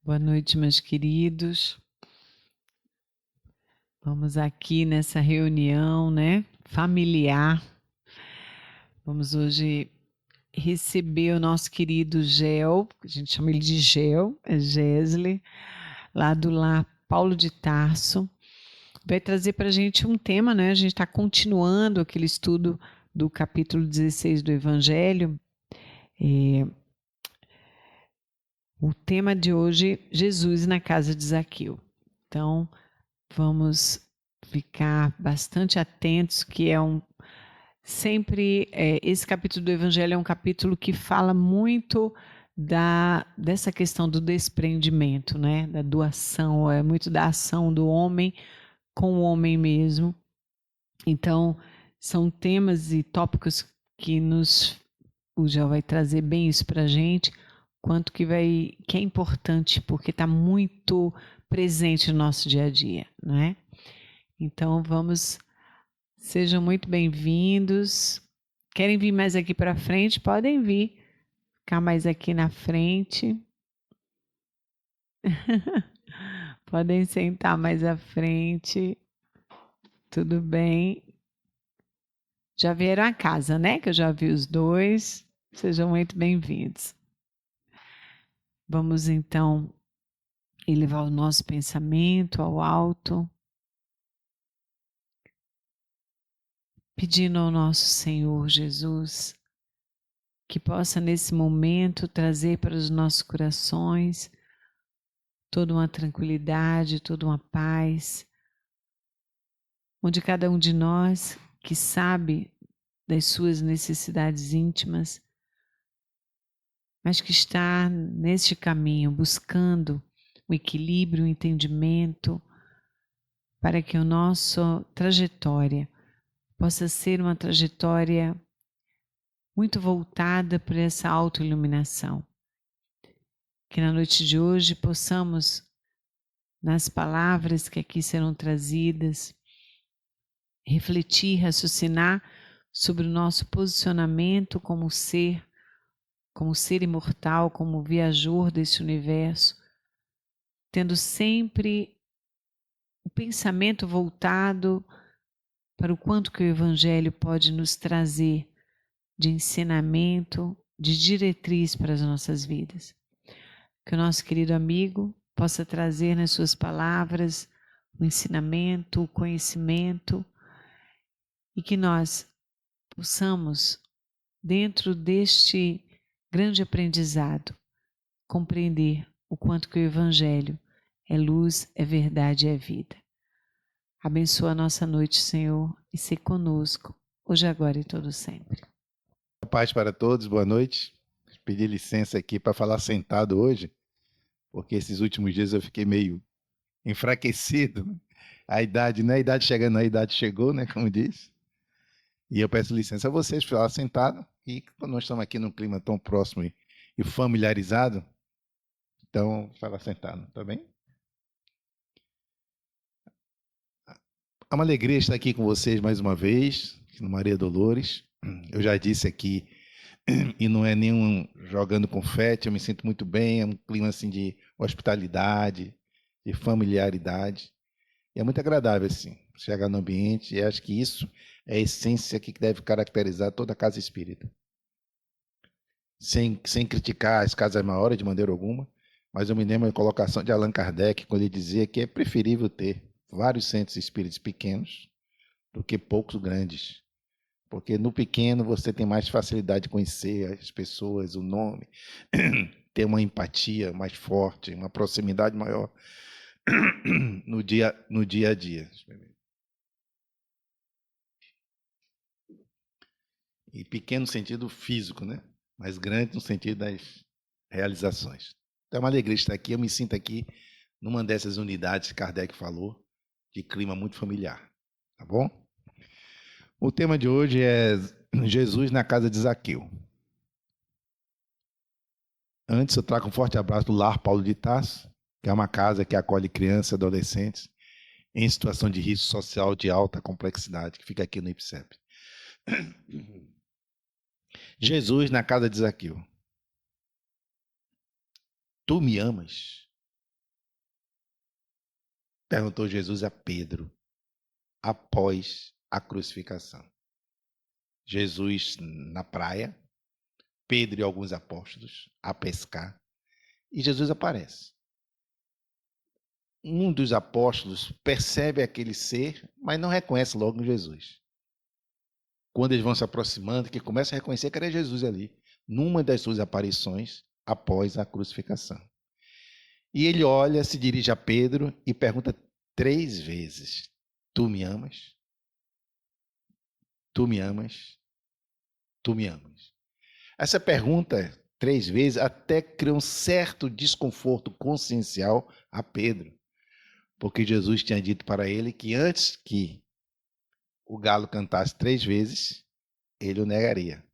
Boa noite, meus queridos. Vamos aqui nessa reunião, familiar. Vamos hoje receber o nosso querido Gel, a gente chama ele de Gel, é Gesle, lá do Lar Paulo de Tarso. Vai trazer para a gente um tema, né? A gente está continuando aquele estudo do capítulo 16 do Evangelho. O tema de hoje, Jesus na casa de Zaqueu. Então, vamos ficar bastante atentos, que esse capítulo do Evangelho é um capítulo que fala muito dessa questão do desprendimento, né? Da doação, é muito da ação do homem com o homem mesmo. Então, são temas e tópicos que o Gel vai trazer bem isso para a gente, quanto que é importante, porque está muito presente no nosso dia a dia, né? Então, sejam muito bem-vindos. Querem vir mais aqui para frente? Podem vir, ficar mais aqui na frente. Podem sentar mais à frente. Tudo bem. Já vieram a casa, né? Que eu já vi os dois. Sejam muito bem-vindos. Vamos então elevar o nosso pensamento ao alto, pedindo ao nosso Senhor Jesus que possa nesse momento trazer para os nossos corações toda uma tranquilidade, toda uma paz, onde cada um de nós que sabe das suas necessidades íntimas, mas que está neste caminho buscando o equilíbrio, o entendimento, para que a nossa trajetória possa ser uma trajetória muito voltada para essa autoiluminação. Que na noite de hoje possamos, nas palavras que aqui serão trazidas, refletir, raciocinar sobre o nosso posicionamento como ser imortal, como viajor desse universo, tendo sempre o pensamento voltado para o quanto que o Evangelho pode nos trazer de ensinamento, de diretriz para as nossas vidas. Que o nosso querido amigo possa trazer nas suas palavras o ensinamento, o conhecimento, e que nós possamos, dentro deste grande aprendizado, compreender o quanto que o Evangelho é luz, é verdade, é vida. Abençoa a nossa noite, Senhor, e se conosco, hoje, agora e todo sempre. Paz para todos, boa noite. Pedi licença aqui para falar sentado hoje, porque esses últimos dias eu fiquei meio enfraquecido, né? A idade, né? A idade chegando, a idade chegou, né? Como diz. E eu peço licença a vocês para falar sentado. E quando nós estamos aqui num clima tão próximo e familiarizado, então falar sentado, tá bem? É uma alegria estar aqui com vocês mais uma vez, no Maria Dolores. Eu já disse aqui, e não é nenhum jogando confete, eu me sinto muito bem, é um clima assim de hospitalidade, de familiaridade. E é muito agradável assim, chegar no ambiente, e acho que isso é a essência que deve caracterizar toda a casa espírita. Sem criticar as casas maiores de maneira alguma, mas eu me lembro da colocação de Allan Kardec, quando ele dizia que é preferível ter vários centros espíritas pequenos do que poucos grandes. Porque no pequeno você tem mais facilidade de conhecer as pessoas, o nome, ter uma empatia mais forte, uma proximidade maior no dia a dia. E pequeno no sentido físico, né? Mas grande no sentido das realizações. Então é uma alegria estar aqui. Eu me sinto aqui numa dessas unidades que Kardec falou, de clima muito familiar. Tá bom? O tema de hoje é Jesus na casa de Zaqueu. Antes, eu trago um forte abraço do Lar Paulo de Tarso, que é uma casa que acolhe crianças e adolescentes em situação de risco social de alta complexidade, que fica aqui no IPSEP. Jesus na casa de Zaqueu. Tu me amas? Perguntou Jesus a Pedro após a crucificação. Jesus na praia, Pedro e alguns apóstolos a pescar, e Jesus aparece. Um dos apóstolos percebe aquele ser, mas não reconhece logo Jesus. Quando eles vão se aproximando, que começa a reconhecer que era Jesus ali, numa das suas aparições após a crucificação. E ele olha, se dirige a Pedro e pergunta 3 vezes: Tu me amas? Tu me amas? Tu me amas? Essa pergunta 3 vezes até cria um certo desconforto consciencial a Pedro, porque Jesus tinha dito para ele que antes que o galo cantasse 3 vezes, ele o negaria.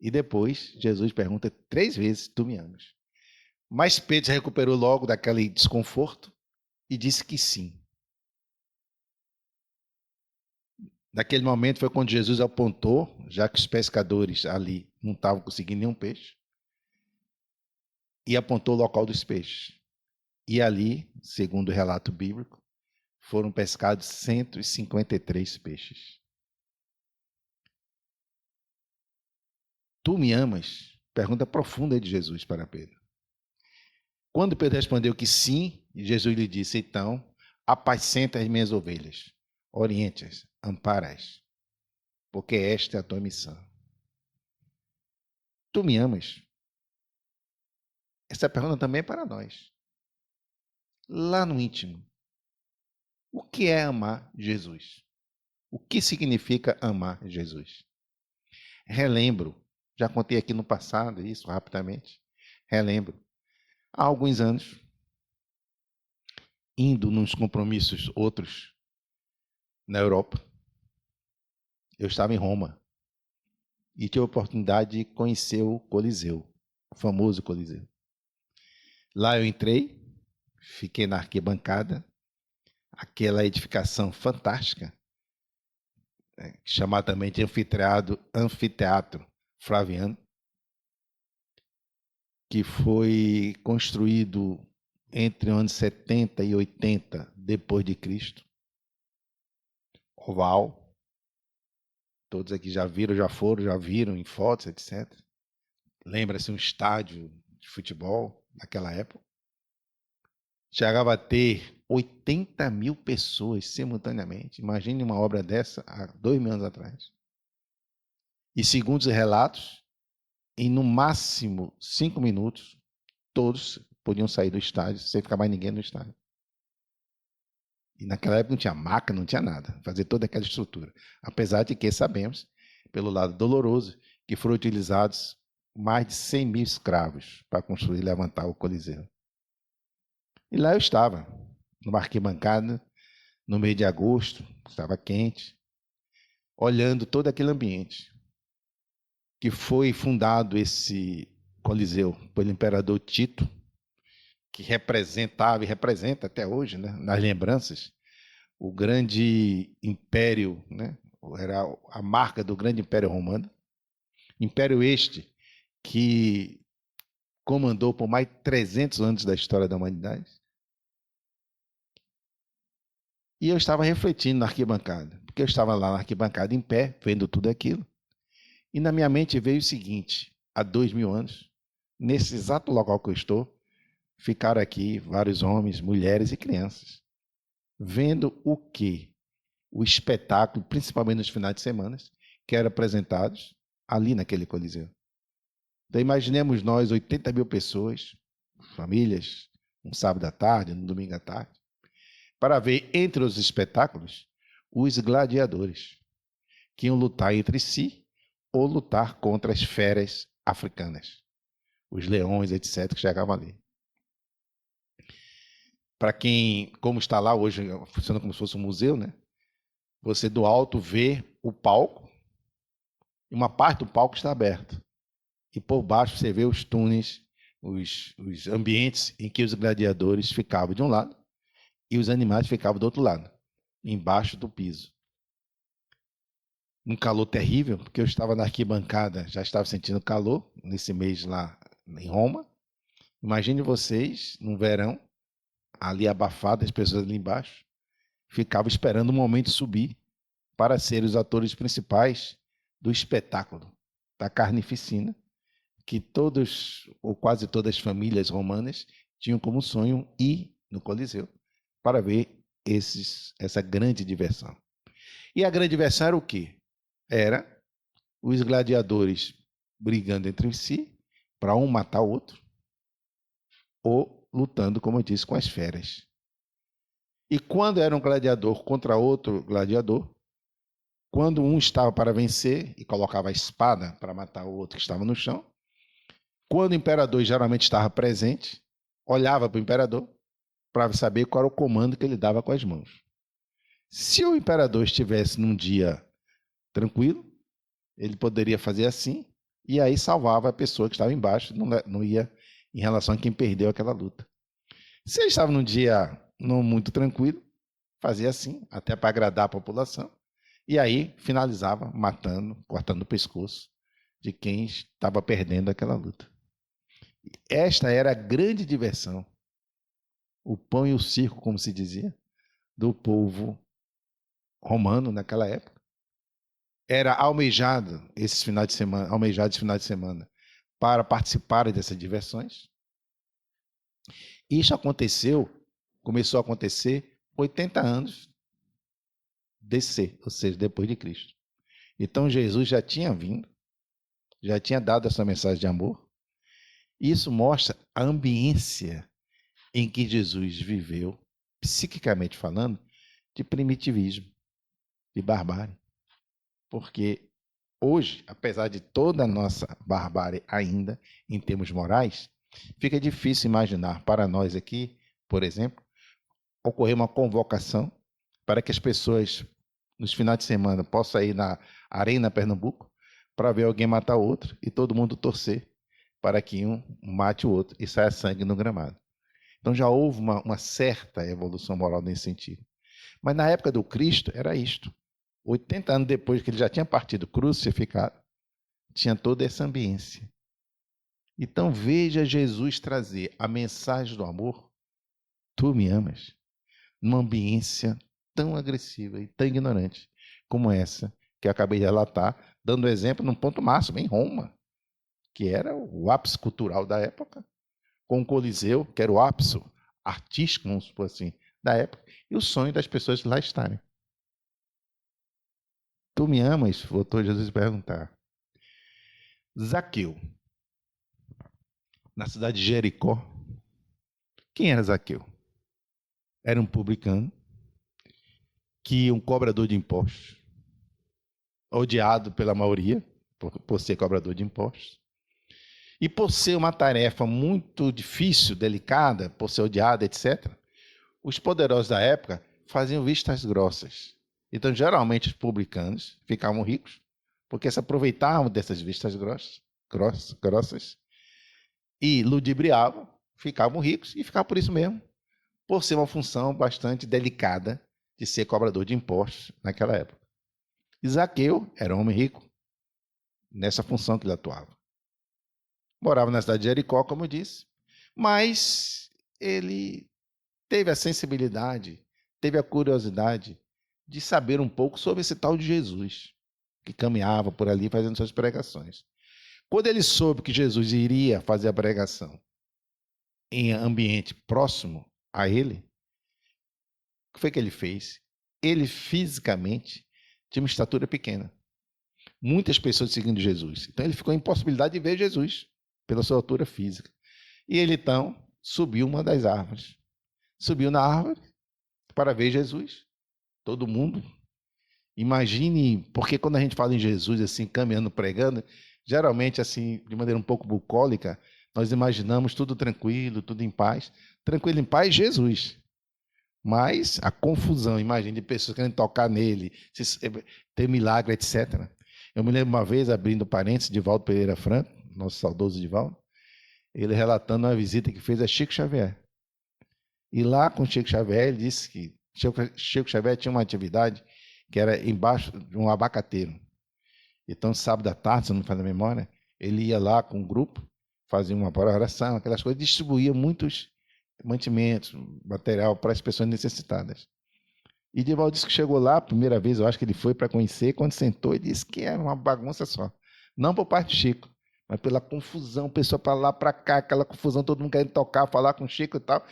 E depois Jesus pergunta 3 vezes: Tu me amas? Mas Pedro se recuperou logo daquele desconforto e disse que sim. Naquele momento foi quando Jesus apontou, já que os pescadores ali não estavam conseguindo nenhum peixe, e apontou o local dos peixes. E ali, segundo o relato bíblico, foram pescados 153 peixes. Tu me amas? Pergunta profunda de Jesus para Pedro. Quando Pedro respondeu que sim, Jesus lhe disse: Então, apacenta as minhas ovelhas, oriente-as, ampara-as, porque esta é a tua missão. Tu me amas? Essa pergunta também é para nós. Lá no íntimo, o que é amar Jesus? O que significa amar Jesus? Relembro, já contei aqui no passado isso rapidamente. Relembro, há alguns anos, indo nos compromissos outros na Europa, eu estava em Roma e tive a oportunidade de conhecer o Coliseu, o famoso Coliseu. Lá eu entrei, fiquei na arquibancada, aquela edificação fantástica, chamada também de anfiteatro Flaviano, que foi construído entre os anos 70 e 80 depois de Cristo. Oval. Todos aqui já viram, já foram, já viram em fotos, etc. Lembra-se um estádio de futebol naquela época. Chegava a ter 80 mil pessoas simultaneamente. Imagine uma obra dessa há 2.000 anos atrás. E segundo os relatos, em no máximo 5 minutos, todos podiam sair do estádio sem ficar mais ninguém no estádio. E naquela época não tinha maca, não tinha nada. Fazer toda aquela estrutura. Apesar de que sabemos, pelo lado doloroso, que foram utilizados mais de 100 mil escravos para construir e levantar o Coliseu. E lá eu estava, numa arquibancada, no mês de agosto, estava quente, olhando todo aquele ambiente, que foi fundado esse Coliseu pelo imperador Tito, que representava e representa até hoje, né, nas lembranças, o grande império, né, era a marca do grande império romano, império este que comandou por mais de 300 anos da história da humanidade. E eu estava refletindo na arquibancada, porque eu estava lá na arquibancada em pé, vendo tudo aquilo, e na minha mente veio o seguinte: há 2.000 anos, nesse exato local que eu estou, ficaram aqui vários homens, mulheres e crianças, vendo o que? O espetáculo, principalmente nos finais de semana, que eram apresentados ali naquele Coliseu. Então imaginemos nós, 80 mil pessoas, famílias, um sábado à tarde, um domingo à tarde, para ver entre os espetáculos os gladiadores, que iam lutar entre si ou lutar contra as feras africanas, os leões, etc., que chegavam ali. Para quem, como está lá hoje, funciona como se fosse um museu, né? Você do alto vê o palco, e uma parte do palco está aberta. E por baixo você vê os túneis, os ambientes em que os gladiadores ficavam de um lado e os animais ficavam do outro lado, embaixo do piso. Um calor terrível, porque eu estava na arquibancada, já estava sentindo calor nesse mês lá em Roma. Imagine vocês, no verão, ali abafado, as pessoas ali embaixo, ficavam esperando o momento de subir para serem os atores principais do espetáculo da carnificina, que todos, ou quase todas as famílias romanas tinham como sonho ir no Coliseu para ver essa grande diversão. E a grande diversão era o quê? Era os gladiadores brigando entre si para um matar o outro, ou lutando, como eu disse, com as feras. E quando era um gladiador contra outro gladiador, quando um estava para vencer e colocava a espada para matar o outro que estava no chão, quando o imperador geralmente estava presente, olhava para o imperador para saber qual era o comando que ele dava com as mãos. Se o imperador estivesse num dia tranquilo, ele poderia fazer assim, e aí salvava a pessoa que estava embaixo, não ia em relação a quem perdeu aquela luta. Se ele estava num dia não muito tranquilo, fazia assim, até para agradar a população, e aí finalizava matando, cortando o pescoço de quem estava perdendo aquela luta. Esta era a grande diversão, o pão e o circo, como se dizia, do povo romano naquela época. Era almejado esse final de semana para participarem dessas diversões. Isso começou a acontecer 80 anos ou seja, depois de Cristo. Então Jesus já tinha vindo, já tinha dado essa mensagem de amor. Isso mostra a ambiência em que Jesus viveu, psiquicamente falando, de primitivismo, de barbárie. Porque hoje, apesar de toda a nossa barbárie ainda, em termos morais, fica difícil imaginar para nós aqui, por exemplo, ocorrer uma convocação para que as pessoas, nos finais de semana, possam ir na Arena Pernambuco para ver alguém matar outro e todo mundo torcer para que um mate o outro e saia sangue no gramado. Então já houve uma certa evolução moral nesse sentido. Mas na época do Cristo era isto. 80 anos depois que ele já tinha partido crucificado, tinha toda essa ambiência. Então veja Jesus trazer a mensagem do amor, tu me amas, numa ambiência tão agressiva e tão ignorante como essa que eu acabei de relatar, dando exemplo num ponto máximo, em Roma, que era o ápice cultural da época, com o Coliseu, que era o ápice artístico, vamos supor assim, da época, e o sonho das pessoas lá estarem. Tu me amas? Voltou Jesus a perguntar. Zaqueu, na cidade de Jericó. Quem era Zaqueu? Era um publicano, um cobrador de impostos, odiado pela maioria, por ser cobrador de impostos. E por ser uma tarefa muito difícil, delicada, por ser odiado, etc., os poderosos da época faziam vistas grossas. Então, geralmente, os publicanos ficavam ricos porque se aproveitavam dessas vistas grossas e ludibriavam, ficavam ricos e ficavam por isso mesmo, por ser uma função bastante delicada de ser cobrador de impostos naquela época. E Zaqueu era um homem rico nessa função que ele atuava. Morava na cidade de Jericó, como eu disse, mas ele teve a sensibilidade, teve a curiosidade de saber um pouco sobre esse tal de Jesus, que caminhava por ali fazendo suas pregações. Quando ele soube que Jesus iria fazer a pregação em ambiente próximo a ele, o que foi que ele fez? Ele fisicamente tinha uma estatura pequena. Muitas pessoas seguindo Jesus. Então ele ficou em impossibilidade de ver Jesus pela sua altura física. E ele então subiu uma das árvores. Subiu na árvore para ver Jesus. Todo mundo. Imagine, porque quando a gente fala em Jesus assim, caminhando, pregando, geralmente assim, de maneira um pouco bucólica, nós imaginamos tudo tranquilo, tudo em paz. Tranquilo em paz, Jesus. Mas a confusão, imagine, de pessoas querendo tocar nele, ter milagre, etc. Eu me lembro uma vez, abrindo parênteses, de Divaldo Pereira Franco, nosso saudoso Divaldo, ele relatando uma visita que fez a Chico Xavier. E lá com Chico Xavier, ele disse que Chico Xavier tinha uma atividade que era embaixo de um abacateiro. Então, sábado à tarde, se não me falha a memória, ele ia lá com um grupo, fazia uma oração, aquelas coisas, distribuía muitos mantimentos, material para as pessoas necessitadas. E Divaldo disse que chegou lá a primeira vez, eu acho que ele foi para conhecer, quando sentou e disse que era uma bagunça só. Não por parte de Chico, mas pela confusão, pessoa para lá, para cá, aquela confusão, todo mundo querendo tocar, falar com Chico e tal.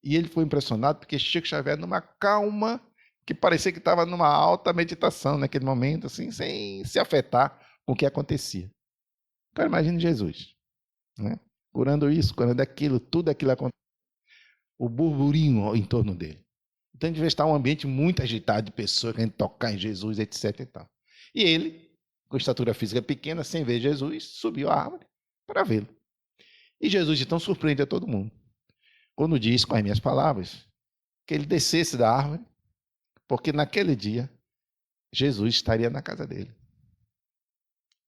E ele foi impressionado porque Chico Xavier, numa calma, que parecia que estava numa alta meditação naquele momento, assim, sem se afetar com o que acontecia. Então, imagine Jesus, né? Curando isso, curando aquilo, tudo aquilo acontecendo, o burburinho em torno dele. Então, devia estar um ambiente muito agitado de pessoas querendo tocar em Jesus, etc. E tal. E ele, com estatura física pequena, sem ver Jesus, subiu a árvore para vê-lo. E Jesus, então, surpreende a todo mundo, quando diz, com as minhas palavras, que ele descesse da árvore, porque naquele dia, Jesus estaria na casa dele.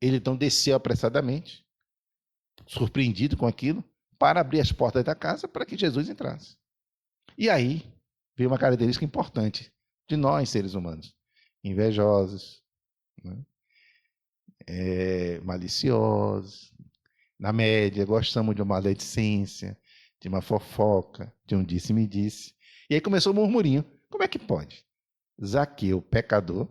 Ele, então, desceu apressadamente, surpreendido com aquilo, para abrir as portas da casa para que Jesus entrasse. E aí, veio uma característica importante de nós, seres humanos. Invejosos, né? Maliciosos. Na média, gostamos de uma maledicência, de uma fofoca, de um disse-me-disse. E aí começou o murmurinho. Como é que pode? Zaqueu, pecador,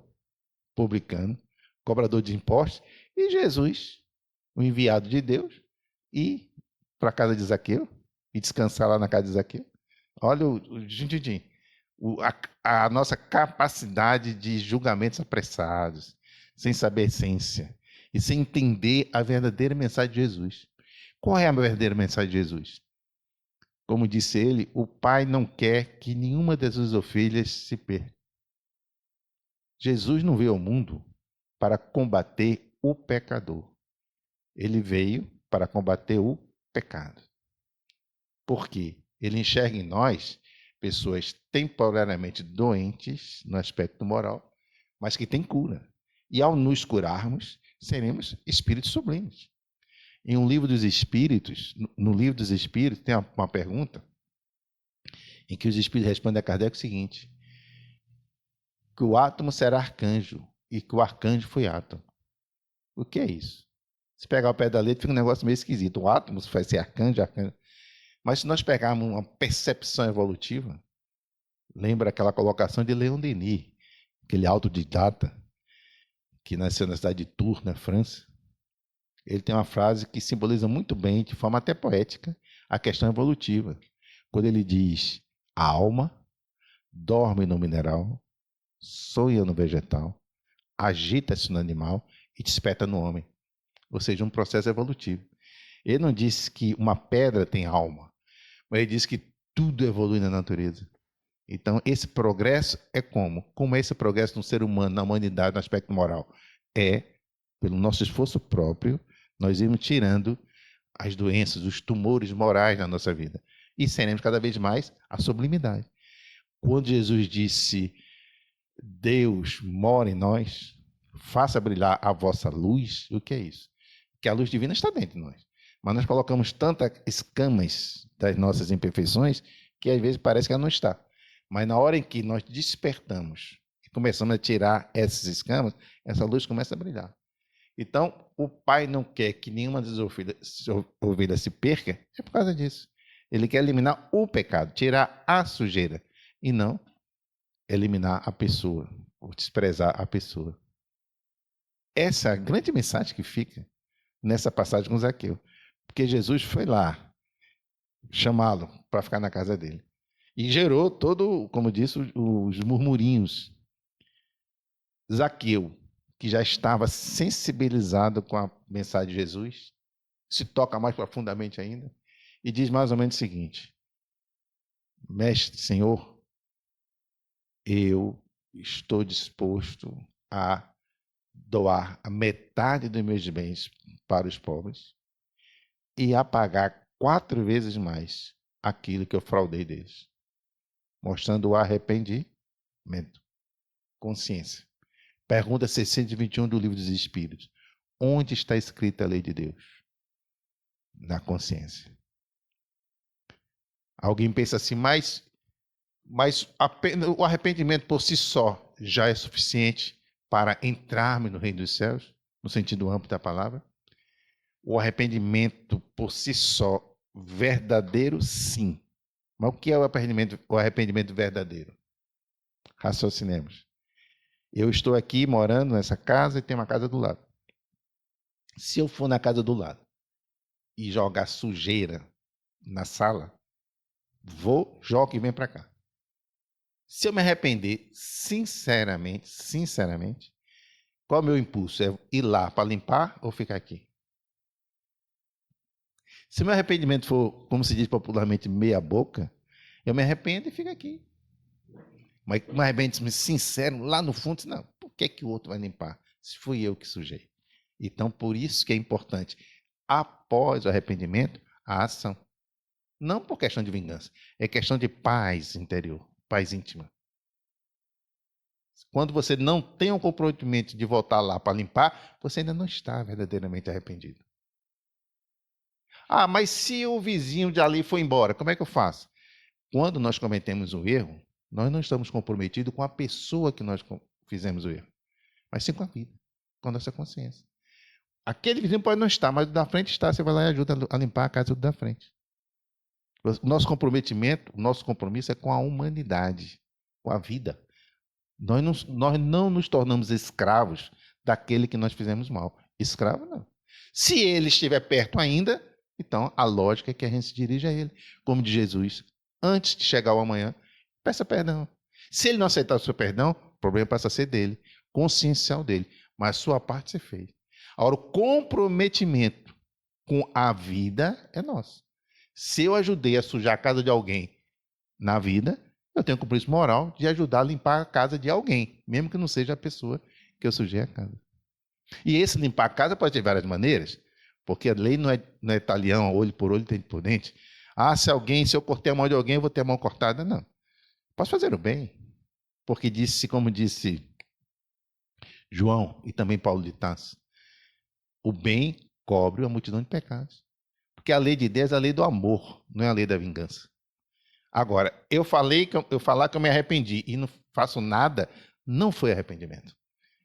publicano, cobrador de impostos, e Jesus, o enviado de Deus, ir para a casa de Zaqueu e descansar lá na casa de Zaqueu. Olha a nossa capacidade de julgamentos apressados, sem saber a essência e sem entender a verdadeira mensagem de Jesus. Qual é a verdadeira mensagem de Jesus? Como disse ele, o Pai não quer que nenhuma das suas ovelhas se perca. Jesus não veio ao mundo para combater o pecador. Ele veio para combater o pecado. Por quê? Ele enxerga em nós pessoas temporariamente doentes no aspecto moral, mas que têm cura. E ao nos curarmos, seremos espíritos sublimes. Em um livro dos espíritos, no livro dos espíritos, tem uma pergunta em que os espíritos respondem a Kardec o seguinte: que o átomo será arcanjo e que o arcanjo foi átomo. O que é isso? Se pegar o pé da letra, fica um negócio meio esquisito. O átomo vai ser arcanjo, arcanjo. Mas se nós pegarmos uma percepção evolutiva, lembra aquela colocação de Leon Denis, aquele autodidata que nasceu na cidade de Tours, na França. Ele tem uma frase que simboliza muito bem, de forma até poética, a questão evolutiva. Quando ele diz: a alma dorme no mineral, sonha no vegetal, agita-se no animal e desperta no homem. Ou seja, um processo evolutivo. Ele não disse que uma pedra tem alma, mas ele disse que tudo evolui na natureza. Então, esse progresso é como? Como é esse progresso no ser humano, na humanidade, no aspecto moral? É, pelo nosso esforço próprio, nós irmos tirando as doenças, os tumores morais na nossa vida. E seremos cada vez mais a sublimidade. Quando Jesus disse: Deus mora em nós, faça brilhar a vossa luz, o que é isso? Que a luz divina está dentro de nós. Mas nós colocamos tantas escamas das nossas imperfeições que às vezes parece que ela não está. Mas na hora em que nós despertamos e começamos a tirar essas escamas, essa luz começa a brilhar. Então, o Pai não quer que nenhuma das ovelhas se perca, é por causa disso. Ele quer eliminar o pecado, tirar a sujeira, e não eliminar a pessoa, ou desprezar a pessoa. Essa é a grande mensagem que fica nessa passagem com Zaqueu. Porque Jesus foi lá chamá-lo para ficar na casa dele. E gerou todo, como disse, os murmurinhos. Zaqueu, que já estava sensibilizado com a mensagem de Jesus, se toca mais profundamente ainda e diz mais ou menos o seguinte: Mestre, Senhor, eu estou disposto a doar a metade dos meus bens para os pobres e a pagar 4 vezes mais aquilo que eu fraudei deles, mostrando o arrependimento, consciência. Pergunta 621 do Livro dos Espíritos: onde está escrita a lei de Deus? Na consciência. Alguém pensa assim, mas o arrependimento por si só já é suficiente para entrarmos no reino dos céus, no sentido amplo da palavra? O arrependimento por si só, verdadeiro, sim, Mas o que é o arrependimento verdadeiro? Raciocinemos. Eu estou aqui morando nessa casa e tem uma casa do lado. Se eu for na casa do lado e jogar sujeira na sala, jogo e venho para cá. Se eu me arrepender, sinceramente, qual é o meu impulso? É ir lá para limpar ou ficar aqui? Se o meu arrependimento for, como se diz popularmente, meia boca, eu me arrependo e fico aqui. Mas um arrependimento sincero, lá no fundo, não, por que, que o outro vai limpar? Se fui eu que sujei. Então, por isso que é importante, após o arrependimento, a ação. Não por questão de vingança, é questão de paz interior, paz íntima. Quando você não tem um comprometimento de voltar lá para limpar, você ainda não está verdadeiramente arrependido. Ah, mas se o vizinho de ali foi embora, como é que eu faço? Quando nós cometemos um erro, nós não estamos comprometidos com a pessoa que nós fizemos o erro, mas sim com a vida, com a nossa consciência. Aquele vizinho pode não estar, mas o da frente está, você vai lá e ajuda a limpar a casa do da frente. O nosso comprometimento, o nosso compromisso é com a humanidade, com a vida. Nós não nos tornamos escravos daquele que nós fizemos mal. Escravo não. Se ele estiver perto ainda, então a lógica é que a gente se dirige a ele. Como de Jesus, antes de chegar o amanhã, peça perdão. Se ele não aceitar o seu perdão, o problema passa a ser dele, consciencial dele. Mas a sua parte você fez. Agora, o comprometimento com a vida é nosso. Se eu ajudei a sujar a casa de alguém na vida, eu tenho o compromisso moral de ajudar a limpar a casa de alguém, mesmo que não seja a pessoa que eu sujei a casa. E esse limpar a casa pode ter várias maneiras, porque a lei não é talhão, olho por olho, dente por dente. Ah, se eu cortei a mão de alguém, eu vou ter a mão cortada. Não. Posso fazer o bem, porque como disse João e também Paulo de Tarso, o bem cobre a multidão de pecados. Porque a lei de Deus é a lei do amor, não é a lei da vingança. Agora, eu falar que eu me arrependi e não faço nada, não foi arrependimento.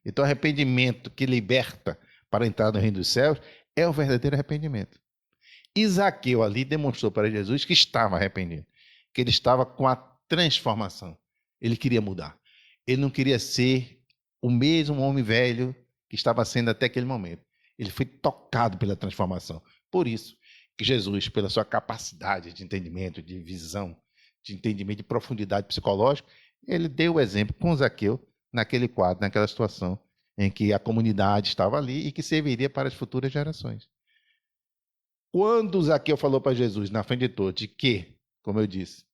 Então, arrependimento que liberta para entrar no reino dos céus é o verdadeiro arrependimento. Zaqueu ali demonstrou para Jesus que estava arrependido, que ele estava com a transformação. Ele queria mudar. Ele não queria ser o mesmo homem velho que estava sendo até aquele momento. Ele foi tocado pela transformação. Por isso que Jesus, pela sua capacidade de entendimento, de visão, de entendimento, de profundidade psicológica, ele deu o exemplo com Zaqueu naquele quadro, naquela situação em que a comunidade estava ali e que serviria para as futuras gerações. Quando Zaqueu falou para Jesus, na frente de todos, de que, como eu disse,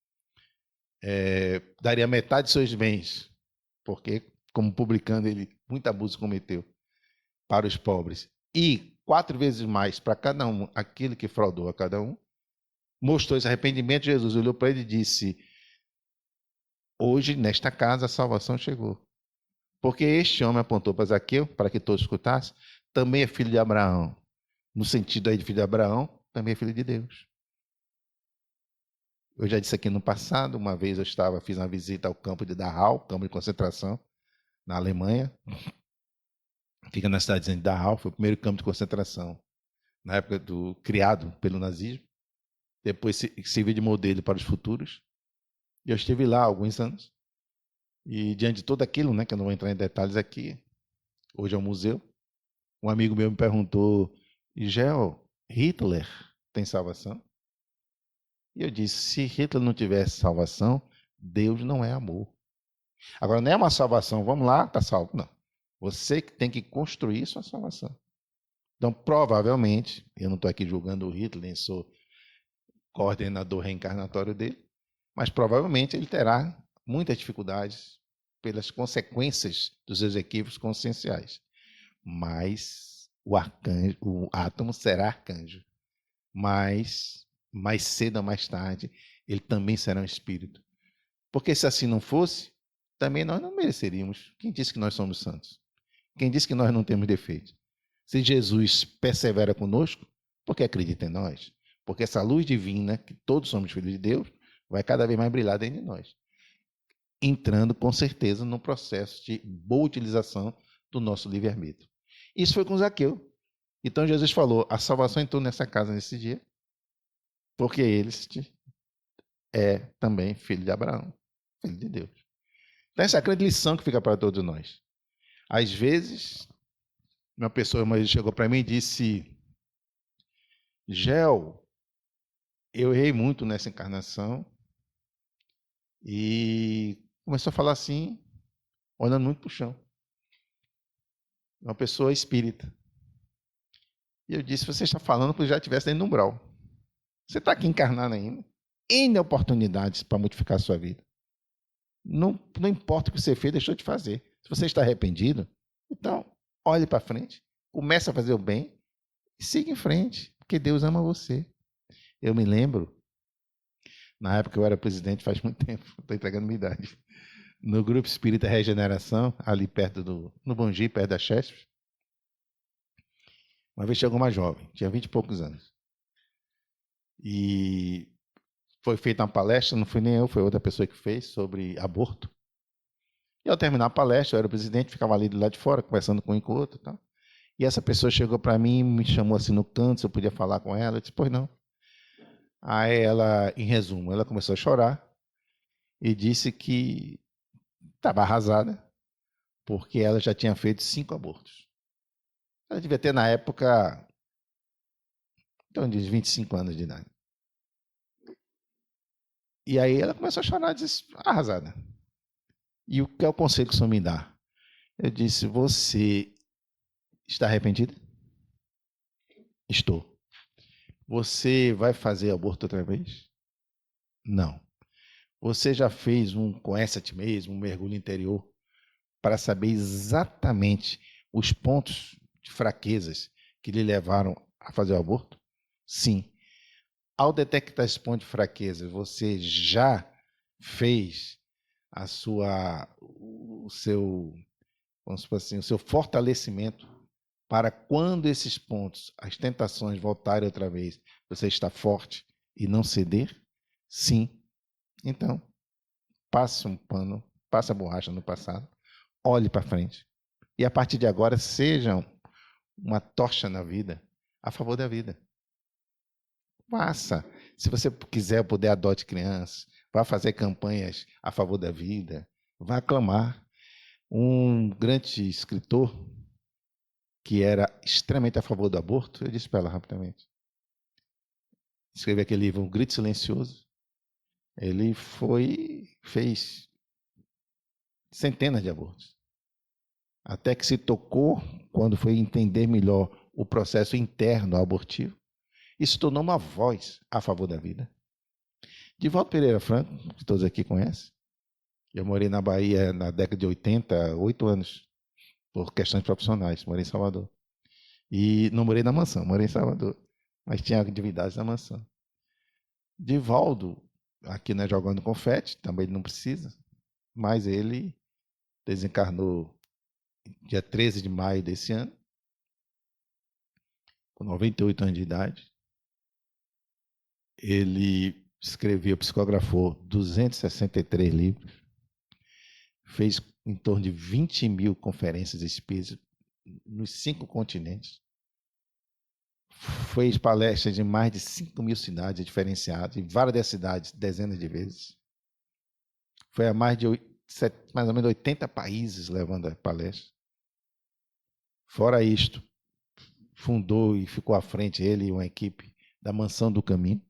daria metade de seus bens, porque, como publicano, ele muito abuso cometeu para os pobres, e 4 vezes mais para cada um, aquilo que fraudou a cada um, mostrou esse arrependimento. Jesus olhou para ele e disse: hoje, nesta casa, a salvação chegou. Porque este homem apontou para Zaqueu, para que todos escutassem, também é filho de Abraão. No sentido aí de filho de Abraão, também é filho de Deus. Eu já disse aqui no passado, uma vez fiz uma visita ao campo de Dachau, campo de concentração, na Alemanha. Fica na cidadezinha de Dachau, foi o primeiro campo de concentração, na época criado pelo nazismo. Depois serviu de modelo para os futuros. E eu estive lá há alguns anos. E diante de tudo aquilo, né, que eu não vou entrar em detalhes aqui, hoje é um museu, um amigo meu me perguntou: Gel, Hitler tem salvação? E eu disse: se Hitler não tivesse salvação, Deus não é amor. Agora, não é uma salvação, vamos lá, está salvo. Não. Você que tem que construir sua salvação. Então, provavelmente, eu não estou aqui julgando o Hitler, nem sou coordenador reencarnatório dele, mas provavelmente ele terá muitas dificuldades pelas consequências dos seus equívocos conscienciais. Mas o átomo será arcanjo. Mas mais cedo ou mais tarde, ele também será um espírito. Porque se assim não fosse, também nós não mereceríamos. Quem disse que nós somos santos? Quem disse que nós não temos defeitos? Se Jesus persevera conosco, porque acredita em nós. Porque essa luz divina, que todos somos filhos de Deus, vai cada vez mais brilhar dentro de nós. Entrando, com certeza, no processo de boa utilização do nosso livre-arbítrio. Isso foi com Zaqueu. Então Jesus falou: a salvação entrou nessa casa nesse dia, porque eles é também filho de Abraão, filho de Deus. Então, essa é a grande lição que fica para todos nós. Às vezes, uma pessoa chegou para mim e disse: Gel, eu errei muito nessa encarnação. E começou a falar assim, olhando muito para o chão. Uma pessoa espírita. E eu disse: você está falando como se já estivesse dentro do umbral. Você está aqui encarnado ainda. N oportunidades para modificar a sua vida. Não importa o que você fez, deixou de fazer. Se você está arrependido, então olhe para frente, comece a fazer o bem e siga em frente, porque Deus ama você. Eu me lembro, na época que eu era presidente, faz muito tempo, estou entregando minha idade, no Grupo Espírita Regeneração, ali perto no Bongi, perto da Chesf. Uma vez chegou uma jovem, tinha 20 e poucos anos. E foi feita uma palestra, não fui nem eu, foi outra pessoa que fez, sobre aborto. E ao terminar a palestra, eu era o presidente, ficava ali do lado de fora, conversando com um e com o outro. Tal. E essa pessoa chegou para mim, me chamou assim no canto, se eu podia falar com ela. Eu disse: pois não. Aí ela, em resumo, ela começou a chorar e disse que estava arrasada, porque ela já tinha feito 5 abortos. Ela devia ter, na época, então diz 25 anos de idade. E aí ela começou a chorar, disse, arrasada. E o que é o conselho que o senhor me dá? Eu disse: você está arrependido? Estou. Você vai fazer aborto outra vez? Não. Você já fez conhece a ti mesmo, um mergulho interior, para saber exatamente os pontos de fraquezas que lhe levaram a fazer o aborto? Sim. Ao detectar esse ponto de fraqueza, você já fez o seu, vamos supor assim, o seu fortalecimento para quando esses pontos, as tentações voltarem outra vez, você está forte e não ceder? Sim. Então, passe um pano, passe a borracha no passado, olhe para frente. E a partir de agora, sejam uma tocha na vida, a favor da vida. Faça. Se você quiser, puder, adote crianças, vá fazer campanhas a favor da vida, vá aclamar. Um grande escritor que era extremamente a favor do aborto, eu disse para ela rapidamente. Escreveu aquele livro, Um Grito Silencioso. Ele fez centenas de abortos. Até que se tocou, quando foi entender melhor o processo interno abortivo, e se tornou uma voz a favor da vida. Divaldo Pereira Franco, que todos aqui conhecem, eu morei na Bahia na década de 80, 8 anos, por questões profissionais, morei em Salvador. E não morei na mansão, morei em Salvador, mas tinha atividades na mansão. Divaldo, aqui não é jogando confete, também ele não precisa, mas ele desencarnou dia 13 de maio desse ano, com 98 anos de idade. Ele escreveu, psicografou 263 livros, fez em torno de 20 mil conferências espíritas nos 5 continentes, fez palestras em mais de 5 mil cidades diferenciadas, em várias das cidades, dezenas de vezes. Foi a mais ou menos 80 países levando a palestra. Fora isto, fundou e ficou à frente, ele e uma equipe, da Mansão do Caminho,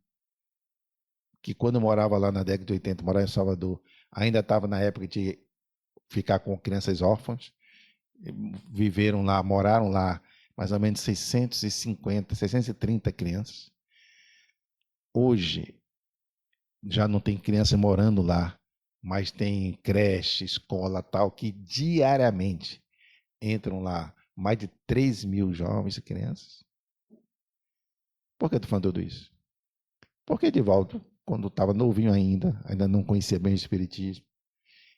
que quando eu morava lá na década de 80, morava em Salvador, ainda estava na época de ficar com crianças órfãs, viveram lá, moraram lá mais ou menos 650, 630 crianças. Hoje, já não tem criança morando lá, mas tem creche, escola, tal, que diariamente entram lá mais de 3 mil jovens e crianças. Por que eu estou falando tudo isso? Porque Edivaldo, quando estava novinho ainda não conhecia bem o Espiritismo,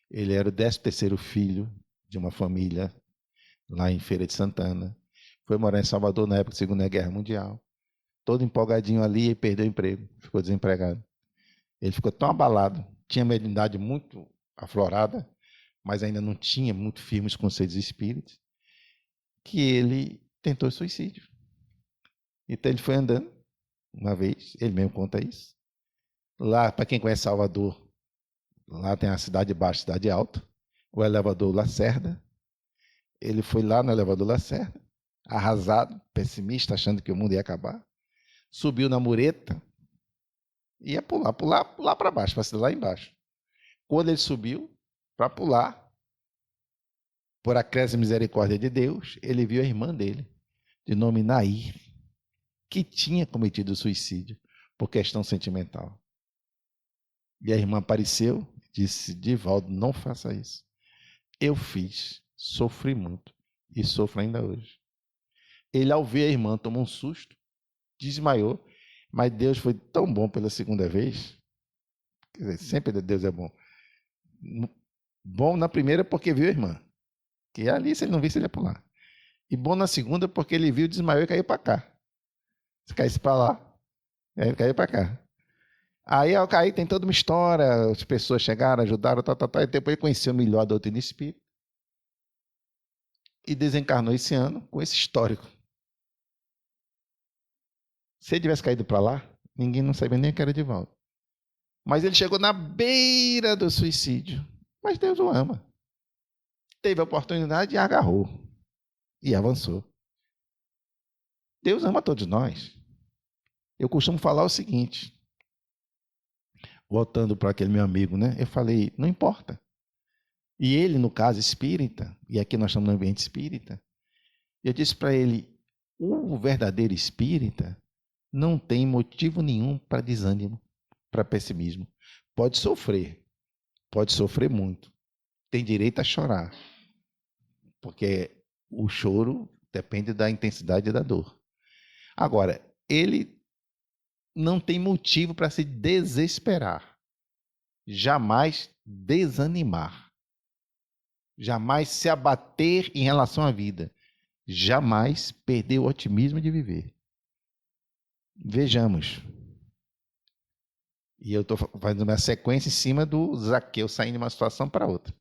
ele era o 13º filho de uma família lá em Feira de Santana. Foi morar em Salvador na época da Segunda Guerra Mundial. Todo empolgadinho ali e perdeu o emprego, ficou desempregado. Ele ficou tão abalado, tinha uma mediunidade muito aflorada, mas ainda não tinha muito firmes conceitos espíritas, que ele tentou suicídio. Então ele foi andando, uma vez, ele mesmo conta isso, Lá, para quem conhece Salvador, lá tem a Cidade Baixa, Cidade Alta, o elevador Lacerda. Ele foi lá no elevador Lacerda, arrasado, pessimista, achando que o mundo ia acabar. Subiu na mureta, ia pular para baixo, para ser lá embaixo. Quando ele subiu para pular, por acréscimo misericórdia de Deus, ele viu a irmã dele, de nome Nair, que tinha cometido suicídio por questão sentimental. E a irmã apareceu e disse: Divaldo, não faça isso. Eu fiz, sofri muito e sofro ainda hoje. Ele, ao ver a irmã, tomou um susto, desmaiou, mas Deus foi tão bom pela segunda vez. Quer dizer, sempre Deus é bom. Bom na primeira porque viu a irmã, que ali, se ele não visse, ele ia pular. E bom na segunda porque ele viu, desmaiou e caiu para cá. Se caísse para lá, ele caiu para cá. Aí, ao cair, tem toda uma história, as pessoas chegaram, ajudaram, e depois ele conheceu melhor a doutrina espírita e desencarnou esse ano com esse histórico. Se ele tivesse caído para lá, ninguém não sabia nem que era Divaldo. Mas ele chegou na beira do suicídio. Mas Deus o ama. Teve a oportunidade e agarrou. E avançou. Deus ama todos nós. Eu costumo falar o seguinte, voltando para aquele meu amigo, né? Eu falei, não importa. E ele, no caso, espírita, e aqui nós estamos no ambiente espírita, eu disse para ele, o verdadeiro espírita não tem motivo nenhum para desânimo, para pessimismo. Pode sofrer muito. Tem direito a chorar, porque o choro depende da intensidade da dor. Agora, ele não tem motivo para se desesperar, jamais desanimar, jamais se abater em relação à vida, jamais perder o otimismo de viver. Vejamos. E eu estou fazendo uma sequência em cima do Zaqueu saindo de uma situação para outra.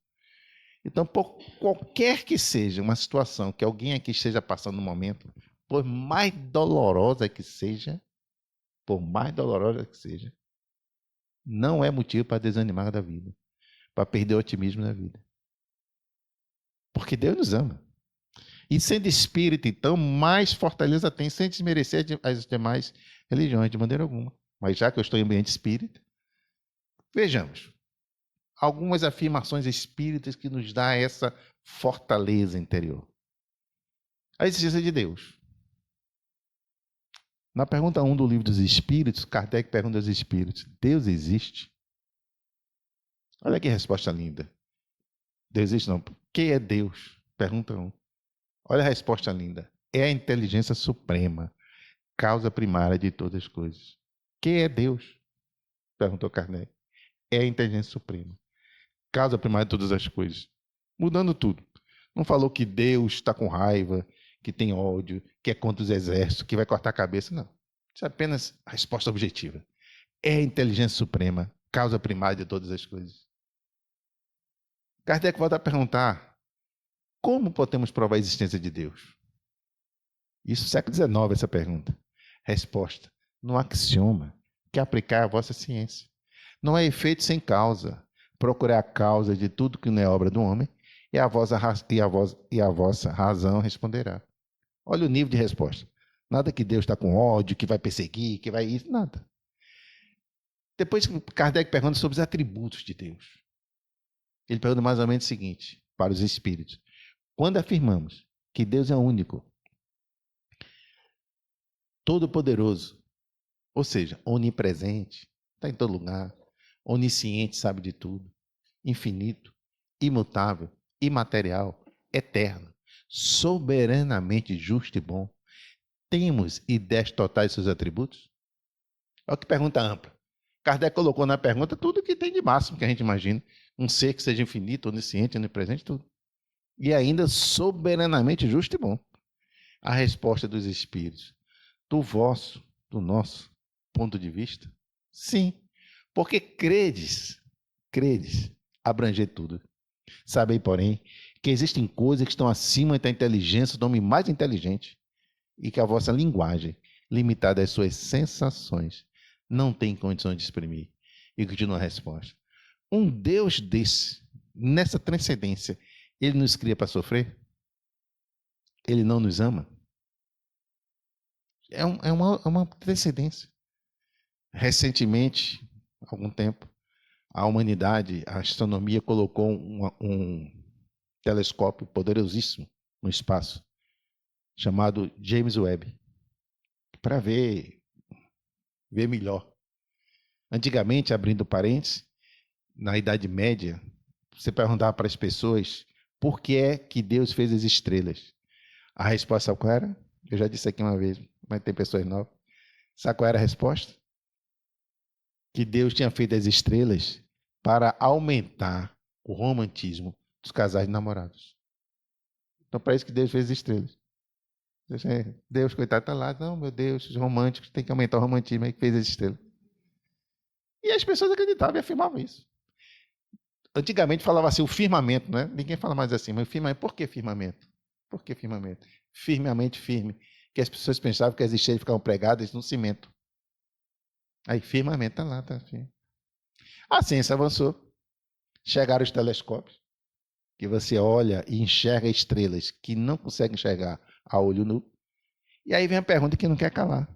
Então, por qualquer que seja uma situação que alguém aqui esteja passando no momento, por mais dolorosa que seja, não é motivo para desanimar da vida, para perder o otimismo da vida. Porque Deus nos ama. E sendo espírito, então, mais fortaleza tem, sem desmerecer as demais religiões, de maneira alguma. Mas já que eu estou em ambiente espírita, vejamos algumas afirmações espíritas que nos dão essa fortaleza interior. A existência de Deus. Na pergunta 1 do Livro dos Espíritos, Kardec pergunta aos espíritos, Deus existe? Olha que resposta linda. Deus existe não. Quem é Deus? Pergunta 1. Olha a resposta linda. É a inteligência suprema, causa primária de todas as coisas. Quem é Deus? Perguntou Kardec. É a inteligência suprema, causa primária de todas as coisas. Mudando tudo. Não falou que Deus está com raiva, que tem ódio, que é contra os exércitos, que vai cortar a cabeça, não. Isso é apenas a resposta objetiva. É a inteligência suprema, causa primária de todas as coisas. Kardec volta a perguntar, como podemos provar a existência de Deus? Isso século XIX, essa pergunta. Resposta, no axioma, que aplicar a vossa ciência. Não é efeito sem causa. Procurar a causa de tudo que não é obra do homem, e a vossa razão responderá. Olha o nível de resposta. Nada que Deus está com ódio, que vai perseguir, que vai isso, nada. Depois Kardec pergunta sobre os atributos de Deus. Ele pergunta mais ou menos o seguinte, para os espíritos. Quando afirmamos que Deus é único, todo-poderoso, ou seja, onipresente, está em todo lugar, onisciente, sabe de tudo, infinito, imutável, imaterial, eterno, soberanamente justo e bom, temos ideias totais de seus atributos? Olha que pergunta ampla. Kardec colocou na pergunta tudo que tem de máximo que a gente imagina. Um ser que seja infinito, onisciente, onipresente, tudo. E ainda soberanamente justo e bom. A resposta dos espíritos, do nosso ponto de vista, sim. Porque credes abranger tudo. Sabei, porém, que existem coisas que estão acima da inteligência do homem mais inteligente e que a vossa linguagem, limitada às suas sensações, não tem condições de exprimir. e continua a resposta. Um Deus desse, nessa transcendência, ele nos cria para sofrer? Ele não nos ama? É uma transcendência. Recentemente, há algum tempo, a humanidade, a astronomia colocou um telescópio poderosíssimo no espaço, chamado James Webb, para ver melhor. Antigamente, abrindo parênteses, na Idade Média, você perguntava para as pessoas por que é que Deus fez as estrelas. A resposta qual era? Eu já disse aqui uma vez, mas tem pessoas novas. Sabe qual era a resposta? Que Deus tinha feito as estrelas para aumentar o romantismo dos casais de namorados. Então, para isso que Deus fez as estrelas. Deus, coitado, está lá. Não, meu Deus, os românticos tem que aumentar o romantismo, aí que fez as estrelas. E as pessoas acreditavam e afirmavam isso. Antigamente falava assim, o firmamento, né? Ninguém fala mais assim, mas o firmamento, por que firmamento? Por que firmamento? Firmemente firme. Que as pessoas pensavam que as estrelas ficavam pregadas no cimento. Aí, firmamento, está lá, está firme. A ciência avançou. Chegaram os telescópios, que você olha e enxerga estrelas que não consegue enxergar a olho nu. E aí vem a pergunta que não quer calar.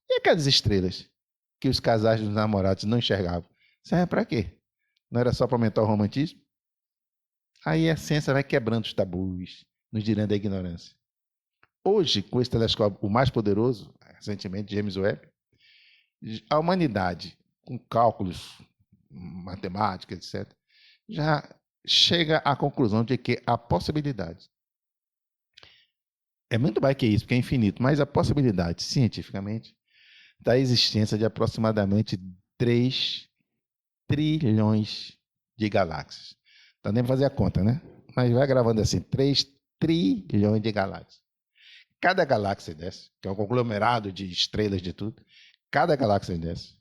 E aquelas estrelas que os casais dos namorados não enxergavam? Serve para quê? Não era só para aumentar o romantismo? Aí a ciência vai quebrando os tabus, nos tirando da ignorância. Hoje, com esse telescópio, o mais poderoso, recentemente, James Webb, a humanidade, com cálculos, matemática, etc., já chega à conclusão de que a possibilidade é muito mais que isso, porque é infinito, mas a possibilidade, cientificamente, da existência de aproximadamente 3 trilhões de galáxias. Tá nem para fazer a conta, né? Mas vai gravando assim, 3 trilhões de galáxias. Cada galáxia dessa, que é um conglomerado de estrelas de tudo, cada galáxia dessa,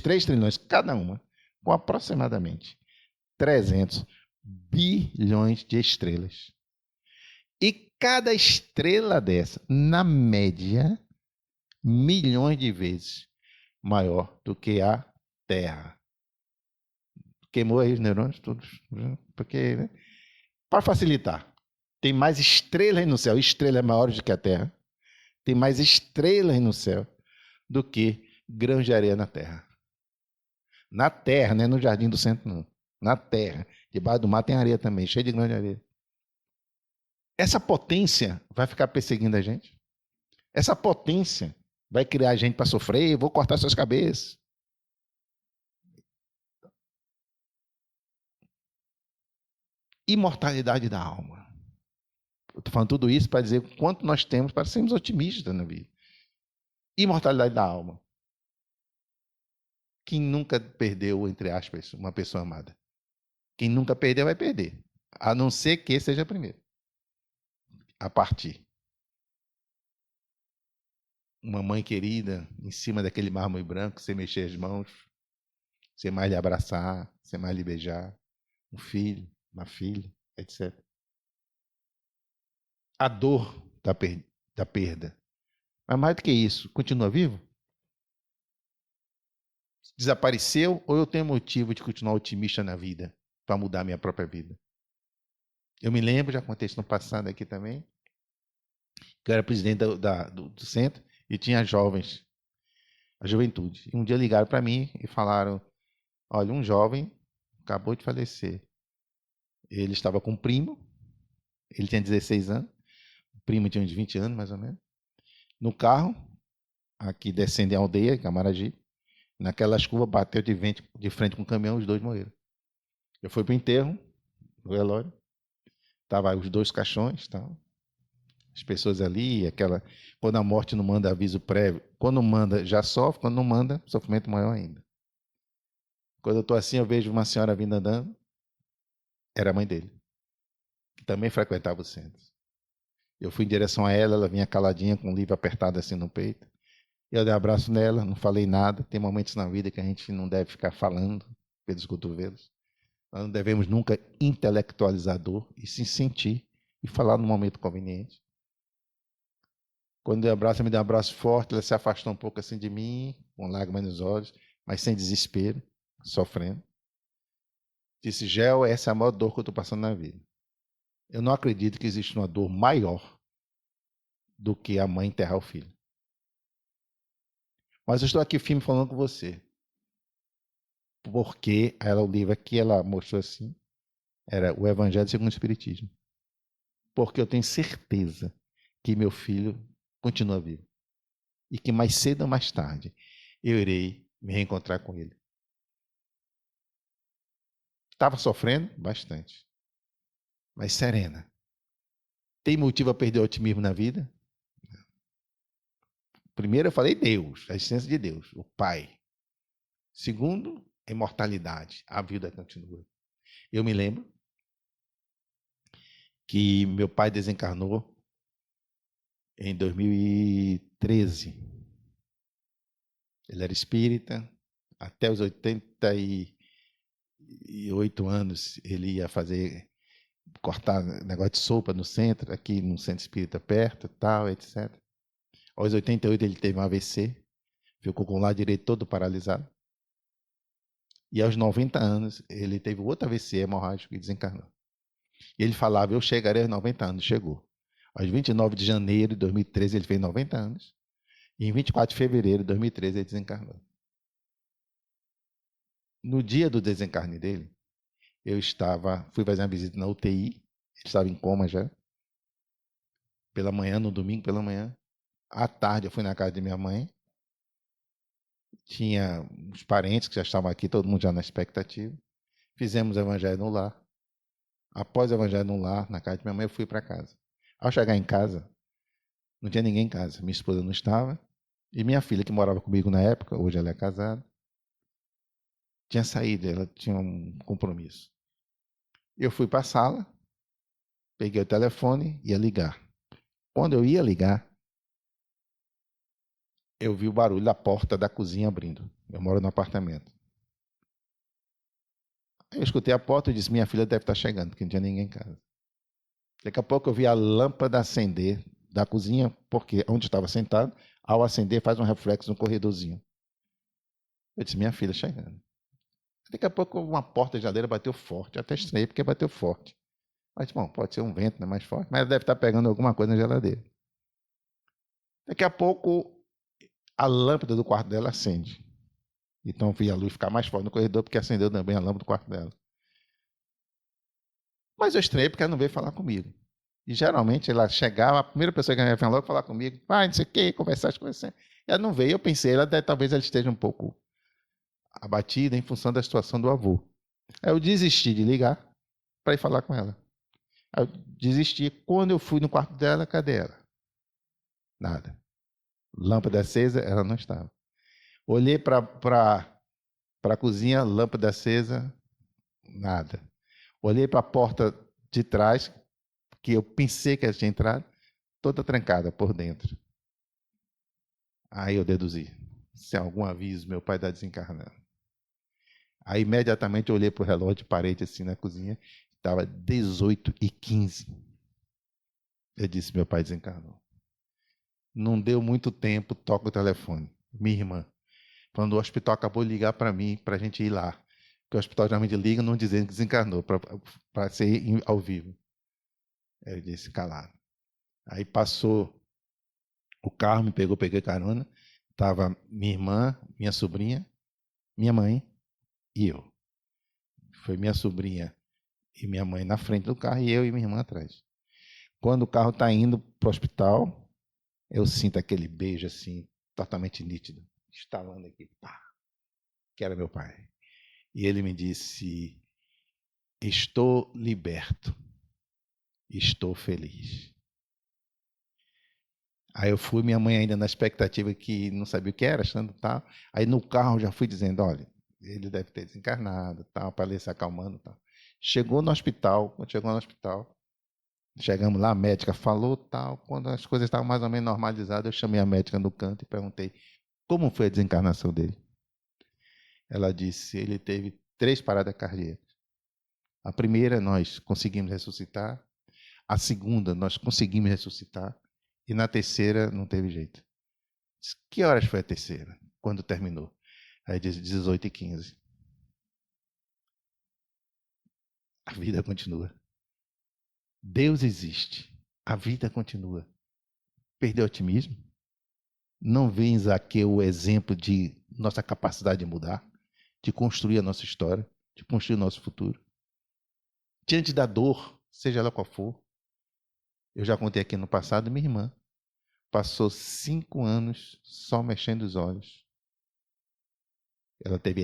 3 trilhões cada uma, com aproximadamente 300 bilhões de estrelas. E cada estrela dessa, na média, milhões de vezes maior do que a Terra. Queimou aí os neurônios todos, porque, né? Para facilitar, tem mais estrelas no céu, estrelas maiores do que a Terra, tem mais estrelas no céu do que grãos de areia na Terra. Na Terra, não é no Jardim do Centro, não. Na Terra. Debaixo do mar tem areia também, cheio de grãos de areia. Essa potência vai ficar perseguindo a gente? Essa potência vai criar a gente para sofrer? Vou cortar suas cabeças. Imortalidade da alma. Eu estou falando tudo isso para dizer o quanto nós temos para sermos otimistas na vida. Imortalidade da alma. Quem nunca perdeu, entre aspas, uma pessoa amada? Quem nunca perdeu vai perder. A não ser que seja primeiro. A partir. Uma mãe querida, em cima daquele mármore branco, sem mexer as mãos, sem mais lhe abraçar, sem mais lhe beijar. Um filho, uma filha, etc. A dor da perda. Mas mais do que isso, continua vivo? Desapareceu ou eu tenho motivo de continuar otimista na vida para mudar a minha própria vida? Eu me lembro, já contei isso no passado aqui também, que eu era presidente do centro e tinha jovens, a juventude. E um dia ligaram para mim e falaram, olha, um jovem acabou de falecer. Ele estava com um primo, ele tinha 16 anos, o primo tinha uns 20 anos, mais ou menos, no carro, aqui descendo em aldeia, Camaragibe. Naquela chuva, bateu de frente com o caminhão, os dois morreram. Eu fui para o enterro, no velório, tava os 2 caixões, tal. As pessoas ali, quando a morte não manda aviso prévio, quando manda já sofre, quando não manda, sofrimento maior ainda. Quando eu estou assim, eu vejo uma senhora vindo andando, era a mãe dele, que também frequentava o centro. Eu fui em direção a ela, ela vinha caladinha, com o livro apertado assim no peito. Eu dei um abraço nela, não falei nada. Tem momentos na vida que a gente não deve ficar falando pelos cotovelos. Nós não devemos nunca intelectualizar a dor e se sentir e falar no momento conveniente. Quando deu um abraço, me deu um abraço forte, ela se afastou um pouco assim de mim, com lágrimas nos olhos, mas sem desespero. sofrendo. Disse, Gel, essa é a maior dor que eu estou passando na vida. Eu não acredito que existe uma dor maior do que a mãe enterrar o filho. Mas eu estou aqui firme falando com você. Porque o livro aqui ela mostrou assim, era o Evangelho segundo o Espiritismo. Porque eu tenho certeza que meu filho continua vivo. E que mais cedo ou mais tarde eu irei me reencontrar com ele. Estava sofrendo bastante, mas serena. Tem motivo a perder o otimismo na vida? Primeiro eu falei Deus, a existência de Deus, o Pai. Segundo, a imortalidade, a vida continua. Eu me lembro que meu pai desencarnou em 2013. Ele era espírita, até os 88 anos ele ia cortar negócio de sopa no centro, aqui no centro espírita perto, tal, etc. Aos 88 ele teve um AVC, ficou com o lado direito todo paralisado. E aos 90 anos ele teve outro AVC hemorrágico e desencarnou. E ele falava, eu chegarei aos 90 anos, chegou. Aos 29 de janeiro de 2013 ele fez 90 anos. E em 24 de fevereiro de 2013 ele desencarnou. No dia do desencarne dele, fui fazer uma visita na UTI, ele estava em coma já. Pela manhã, no domingo pela manhã. À tarde eu fui na casa de minha mãe. Tinha uns parentes que já estavam aqui, todo mundo já na expectativa. Fizemos o evangelho no lar. Após o evangelho no lar, na casa de minha mãe, eu fui para casa. Ao chegar em casa, não tinha ninguém em casa. Minha esposa não estava. E minha filha, que morava comigo na época, hoje ela é casada, tinha saído, ela tinha um compromisso. Eu fui para a sala, peguei o telefone e ia ligar. Quando eu ia ligar, eu vi o barulho da porta da cozinha abrindo. Eu moro no apartamento. Eu escutei a porta e disse, minha filha deve estar chegando, porque não tinha ninguém em casa. Daqui a pouco eu vi a lâmpada acender da cozinha, porque onde eu estava sentado, ao acender faz um reflexo no corredorzinho. Eu disse, minha filha chegando. Daqui a pouco uma porta de geladeira bateu forte. Eu até estranhei porque bateu forte. Mas, bom, pode ser um vento, né, mais forte, mas ela deve estar pegando alguma coisa na geladeira. Daqui a pouco a lâmpada do quarto dela acende. Então eu vi a luz ficar mais forte no corredor porque acendeu também a lâmpada do quarto dela. Mas eu estranhei porque ela não veio falar comigo. E geralmente ela chegava, a primeira pessoa que ela ia logo falar comigo, não sei o quê, conversar as coisas assim. Ela não veio, eu pensei, talvez ela esteja um pouco abatida em função da situação do avô. Aí eu desisti de ligar para ir falar com ela. Aí eu desisti. Quando eu fui no quarto dela, cadê ela? Nada. Lâmpada acesa, ela não estava. Olhei para a cozinha, lâmpada acesa, nada. Olhei para a porta de trás, que eu pensei que ela tinha entrado, toda trancada por dentro. Aí eu deduzi. Se há algum aviso, meu pai está desencarnando. Aí imediatamente eu olhei para o relógio de parede assim na cozinha, estava 18h15. Eu disse, meu pai desencarnou. Não deu muito tempo, toca o telefone. Minha irmã. Quando o hospital acabou de ligar para mim, para a gente ir lá. Porque o hospital geralmente liga não dizendo que desencarnou, para ser ao vivo. Eu disse, calado. Aí passou o carro, me pegou, peguei carona. Estava minha irmã, minha sobrinha, minha mãe e eu. Foi minha sobrinha e minha mãe na frente do carro e eu e minha irmã atrás. Quando o carro está indo para o hospital, eu sinto aquele beijo assim, totalmente nítido, estalando aqui, pá, que era meu pai. E ele me disse, estou liberto, estou feliz. Aí eu fui, minha mãe ainda na expectativa que não sabia o que era, achando tal. Aí no carro já fui dizendo, olha, ele deve ter desencarnado, tal, para ele se acalmando, tal. Chegou no hospital, quando chegou no hospital, chegamos lá, a médica falou, tal. Quando as coisas estavam mais ou menos normalizadas, eu chamei a médica no canto e perguntei como foi a desencarnação dele. Ela disse, ele teve 3 paradas cardíacas. A primeira nós conseguimos ressuscitar, a segunda nós conseguimos ressuscitar, e na terceira não teve jeito. Disse, que horas foi a terceira? Quando terminou? Aí disse 18h15. a vida continua. Deus existe, a vida continua. Perdeu o otimismo? Não vê em Zaqueu o exemplo de nossa capacidade de mudar, de construir a nossa história, de construir o nosso futuro? Diante da dor, seja ela qual for, eu já contei aqui no passado, minha irmã passou 5 anos só mexendo os olhos. Ela teve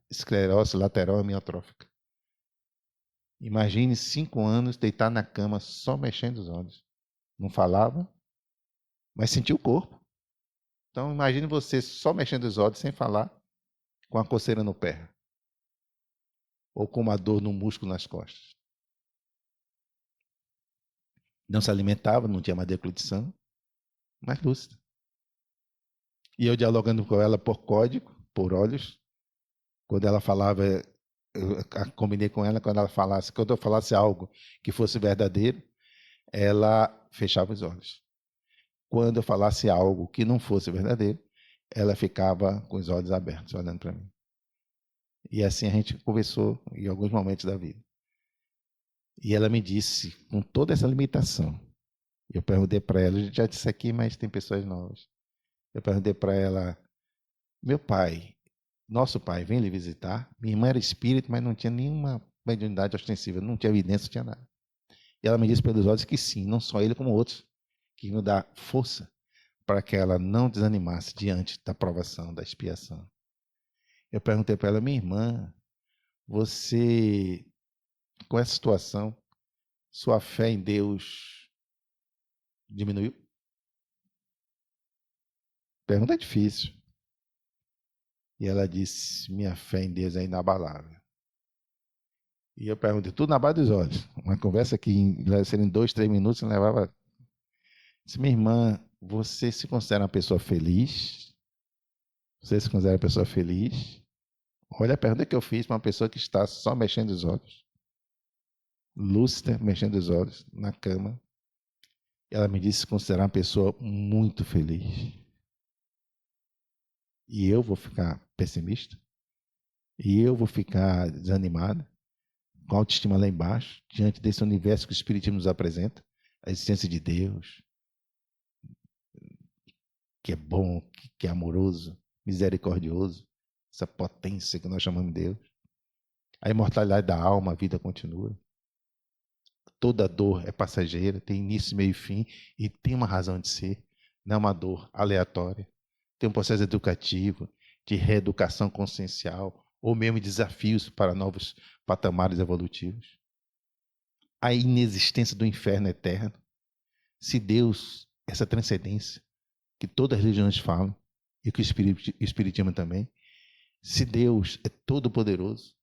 esclerose lateral amiotrófica. Imagine 5 anos deitar na cama só mexendo os olhos. Não falava, mas sentia o corpo. Então imagine você só mexendo os olhos sem falar, com a coceira no pé. Ou com uma dor no músculo nas costas. Não se alimentava, não tinha mais deglutição, mas lúcida. E eu dialogando com ela por código, por olhos. Quando ela falava, eu combinei com ela, quando eu falasse algo que fosse verdadeiro, ela fechava os olhos. Quando eu falasse algo que não fosse verdadeiro, ela ficava com os olhos abertos, olhando para mim. E assim a gente conversou em alguns momentos da vida. E ela me disse, com toda essa limitação, eu perguntei para ela, eu já disse aqui, mas tem pessoas novas. Eu perguntei para ela, meu pai, nosso pai, vem lhe visitar. Minha irmã era espírita, mas não tinha nenhuma mediunidade ostensiva, não tinha evidência, não tinha nada. E ela me disse pelos olhos que sim, não só ele como outros, que iam dar força para que ela não desanimasse diante da provação, da expiação. Eu perguntei para ela, minha irmã, você, com essa situação, sua fé em Deus diminuiu? Pergunta difícil. E ela disse, minha fé em Deus é inabalável. E eu perguntei, tudo na base dos olhos. Uma conversa que em 2, 3 minutos levava. Disse, minha irmã, você se considera uma pessoa feliz? Você se considera uma pessoa feliz? Olha a pergunta que eu fiz para uma pessoa que está só mexendo os olhos. Lúcida, mexendo os olhos, na cama. Ela me disse se considerar uma pessoa muito feliz. E eu vou ficar pessimista? E eu vou ficar desanimado? Com a autoestima lá embaixo, diante desse universo que o Espiritismo nos apresenta? A existência de Deus, que é bom, que é amoroso, misericordioso, essa potência que nós chamamos de Deus. A imortalidade da alma, a vida continua. Toda dor é passageira, tem início, meio e fim, e tem uma razão de ser. Não é uma dor aleatória. Tem um processo educativo, de reeducação consciencial, ou mesmo desafios para novos patamares evolutivos. A inexistência do inferno eterno. Se Deus, essa transcendência, que todas as religiões falam, e que o Espiritismo também, se Deus é todo-poderoso,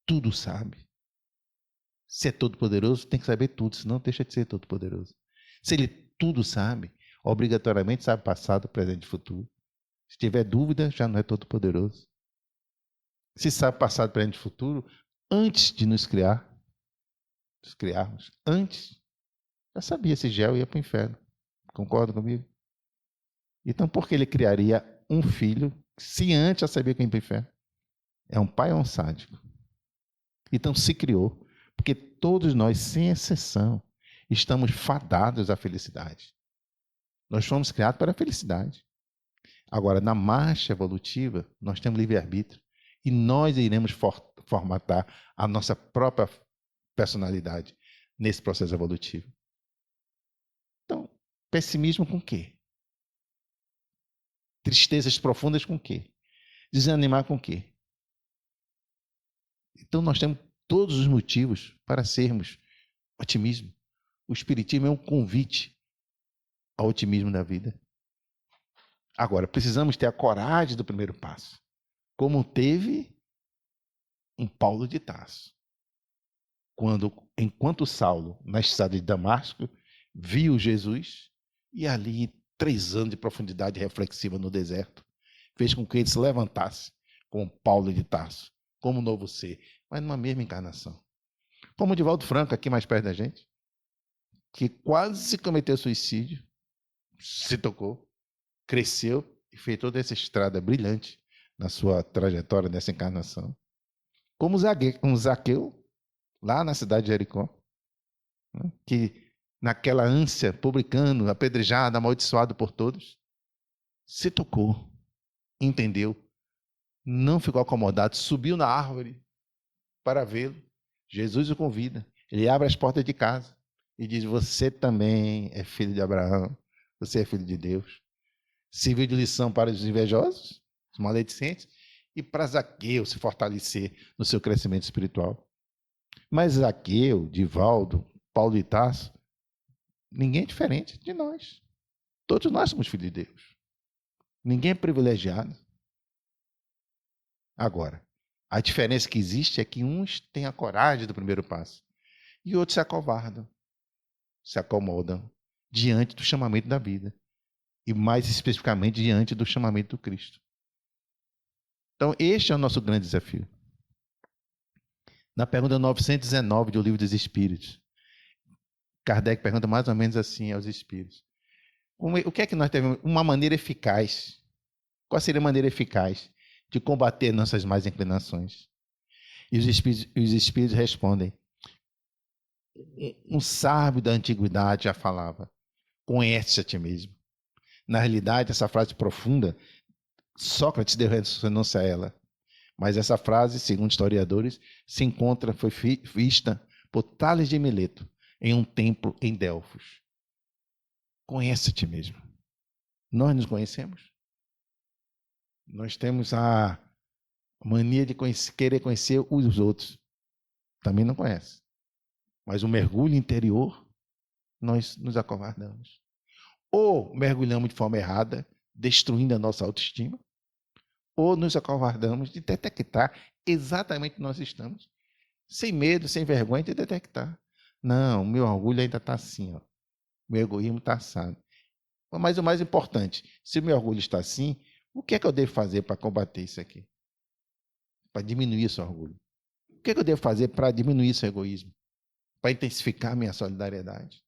tudo sabe. Se é todo-poderoso, tem que saber tudo, senão deixa de ser todo-poderoso. Se ele tudo sabe, obrigatoriamente sabe passado, presente e futuro. Se tiver dúvida, já não é todo-poderoso. Se sabe passado, presente e futuro, antes de nos criarmos, antes, já sabia se Gel ia para o inferno. Concorda comigo? Então, por que ele criaria um filho se antes já sabia que ia para o inferno? É um pai ou um sádico? Então, se criou. Porque todos nós, sem exceção, estamos fadados à felicidade. Nós fomos criados para a felicidade. Agora, na marcha evolutiva, nós temos livre-arbítrio e nós iremos formatar a nossa própria personalidade nesse processo evolutivo. Então, pessimismo com o quê? Tristezas profundas com o quê? Desanimar com o quê? Então, nós temos todos os motivos para sermos otimismo. O Espiritismo é um convite ao otimismo da vida. Agora, precisamos ter a coragem do primeiro passo, como teve um Paulo de Tarso. Enquanto Saulo, na estrada de Damasco, viu Jesus, e ali 3 anos de profundidade reflexiva no deserto, fez com que ele se levantasse como Paulo de Tarso, como um novo ser, mas numa mesma encarnação. Como o Divaldo Franco, aqui mais perto da gente, que quase cometeu suicídio, se tocou, cresceu e fez toda essa estrada brilhante na sua trajetória nessa encarnação. Como um Zaqueu, lá na cidade de Jericó, né? Que naquela ânsia, publicano, apedrejado, amaldiçoado por todos, se tocou, entendeu, não ficou acomodado, subiu na árvore para vê-lo. Jesus o convida. Ele abre as portas de casa e diz: você também é filho de Abraão, você é filho de Deus. Serviu de lição para os invejosos, os maledicentes, e para Zaqueu se fortalecer no seu crescimento espiritual. Mas Zaqueu, Divaldo, Paulo de Tarso, ninguém é diferente de nós. Todos nós somos filhos de Deus. Ninguém é privilegiado. Agora, a diferença que existe é que uns têm a coragem do primeiro passo e outros se acovardam, se acomodam diante do chamamento da vida e, mais especificamente, diante do chamamento do Cristo. Então, este é o nosso grande desafio. Na pergunta 919 do Livro dos Espíritos, Kardec pergunta mais ou menos assim aos espíritos: o que é que nós temos? Uma maneira eficaz. Qual seria a maneira eficaz de combater nossas más inclinações? E os espíritos respondem: um sábio da antiguidade já falava: conhece a ti mesmo. Na realidade, essa frase profunda, Sócrates deu renúncia a ela. Mas essa frase, segundo historiadores, foi vista por Tales de Mileto em um templo em Delfos. Conhece a ti mesmo. Nós nos conhecemos. Nós temos a mania de querer conhecer os outros. Também não conhece. Mas o mergulho interior, nós nos acovardamos. Ou mergulhamos de forma errada, destruindo a nossa autoestima, ou nos acovardamos de detectar exatamente onde nós estamos, sem medo, sem vergonha de detectar. Não, meu orgulho ainda está assim, ó. Meu egoísmo está assado. Mas o mais importante, se o meu orgulho está assim, o que é que eu devo fazer para combater isso aqui? Para diminuir esse orgulho? O que é que eu devo fazer para diminuir esse egoísmo? Para intensificar minha solidariedade?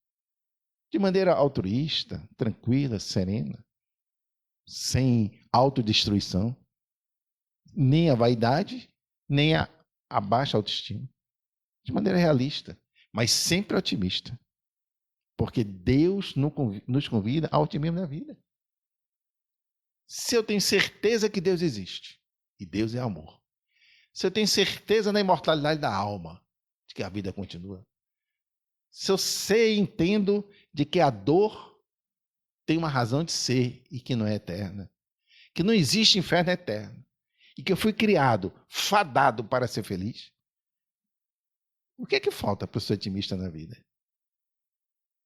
De maneira altruísta, tranquila, serena, sem autodestruição, nem a vaidade, nem a baixa autoestima. De maneira realista, mas sempre otimista. Porque Deus nos convida ao otimismo na vida. Se eu tenho certeza que Deus existe, e Deus é amor, se eu tenho certeza na imortalidade da alma, de que a vida continua, se eu sei e entendo de que a dor tem uma razão de ser e que não é eterna, que não existe inferno eterno, e que eu fui criado, fadado para ser feliz, o que é que falta para eu ser otimista na vida?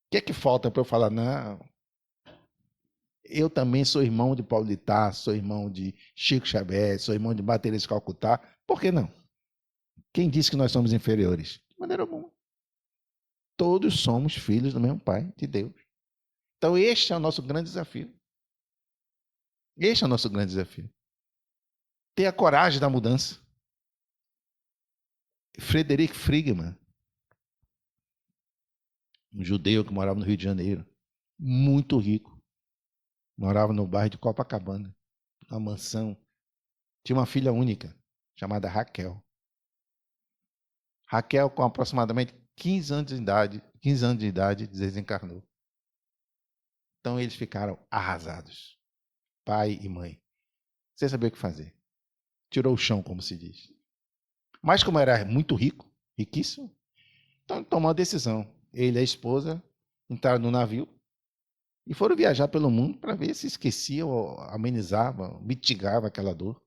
O que é que falta para eu falar, não, eu também sou irmão de Paulo de Tarso, sou irmão de Chico Xavier, sou irmão de Teresa de Calcutá. Por que não? Quem disse que nós somos inferiores? De maneira alguma. Todos somos filhos do mesmo Pai, de Deus. Então este é o nosso grande desafio. Este é o nosso grande desafio. Ter a coragem da mudança. Frederick Friedman, um judeu que morava no Rio de Janeiro, muito rico, morava no bairro de Copacabana, numa mansão. Tinha uma filha única, chamada Raquel. Raquel, com aproximadamente 15 anos de idade, desencarnou. Então eles ficaram arrasados, pai e mãe, sem saber o que fazer. Tirou o chão, como se diz. Mas como era muito rico, riquíssimo, então tomou a decisão. Ele e a esposa entraram no navio e foram viajar pelo mundo para ver se esqueciam, ou amenizavam, mitigavam aquela dor.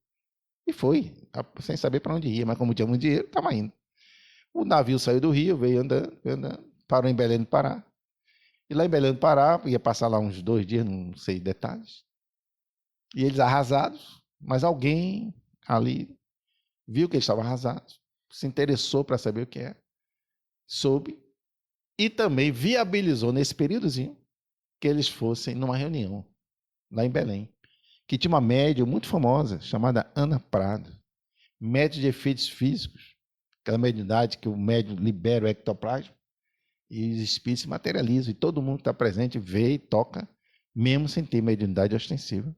E foi, sem saber para onde ia, mas como tinha muito dinheiro, estava indo. O navio saiu do Rio, veio andando, parou em Belém do Pará. E lá em Belém do Pará, ia passar lá uns 2 dias, não sei detalhes. E eles arrasados, mas alguém ali viu que eles estavam arrasados, se interessou para saber o que é, soube, e também viabilizou nesse períodozinho que eles fossem numa reunião lá em Belém, que tinha uma médium muito famosa, chamada Ana Prado, médium de efeitos físicos, aquela mediunidade que o médium libera o ectoplasma e os espíritos se materializam, e todo mundo que está presente vê e toca, mesmo sem ter mediunidade ostensiva.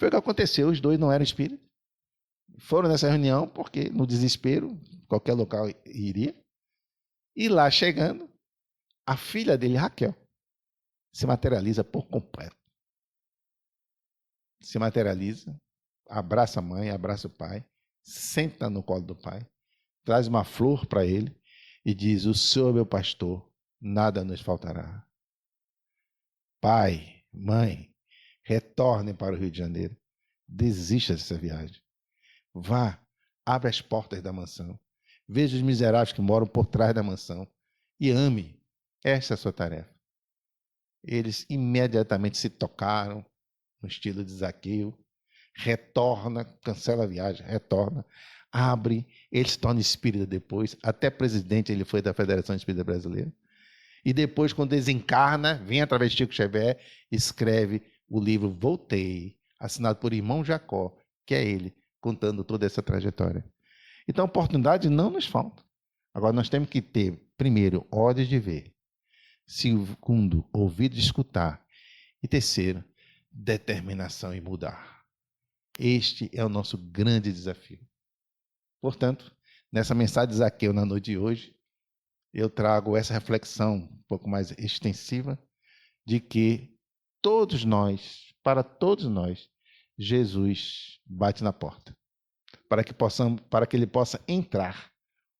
Foi o que aconteceu, os dois não eram espíritos, foram nessa reunião porque no desespero, qualquer local iria, E lá chegando, a filha dele, Raquel, se materializa por completo. Se materializa, abraça a mãe, abraça o pai, senta no colo do pai, traz uma flor para ele e diz: o Senhor é meu pastor, nada nos faltará. Pai, mãe, retornem para o Rio de Janeiro. Desista dessa viagem. Vá, abre as portas da mansão. Veja os miseráveis que moram por trás da mansão e ame. Essa é a sua tarefa. Eles imediatamente se tocaram no estilo de Zaqueu. Retorna, cancela a viagem, retorna, abre, ele se torna espírita depois, até presidente ele foi da Federação Espírita Brasileira. E depois, quando desencarna, vem através de Chico Xavier, escreve o livro Voltei, assinado por irmão Jacó, que é ele, contando toda essa trajetória. Então, oportunidade não nos falta. Agora, nós temos que ter, primeiro, olhos de ver. Segundo, ouvido de escutar. E terceiro, determinação em mudar. Este é o nosso grande desafio. Portanto, nessa mensagem de Zaqueu na noite de hoje, eu trago essa reflexão um pouco mais extensiva de que todos nós, para todos nós, Jesus bate na porta. Para que ele possa entrar.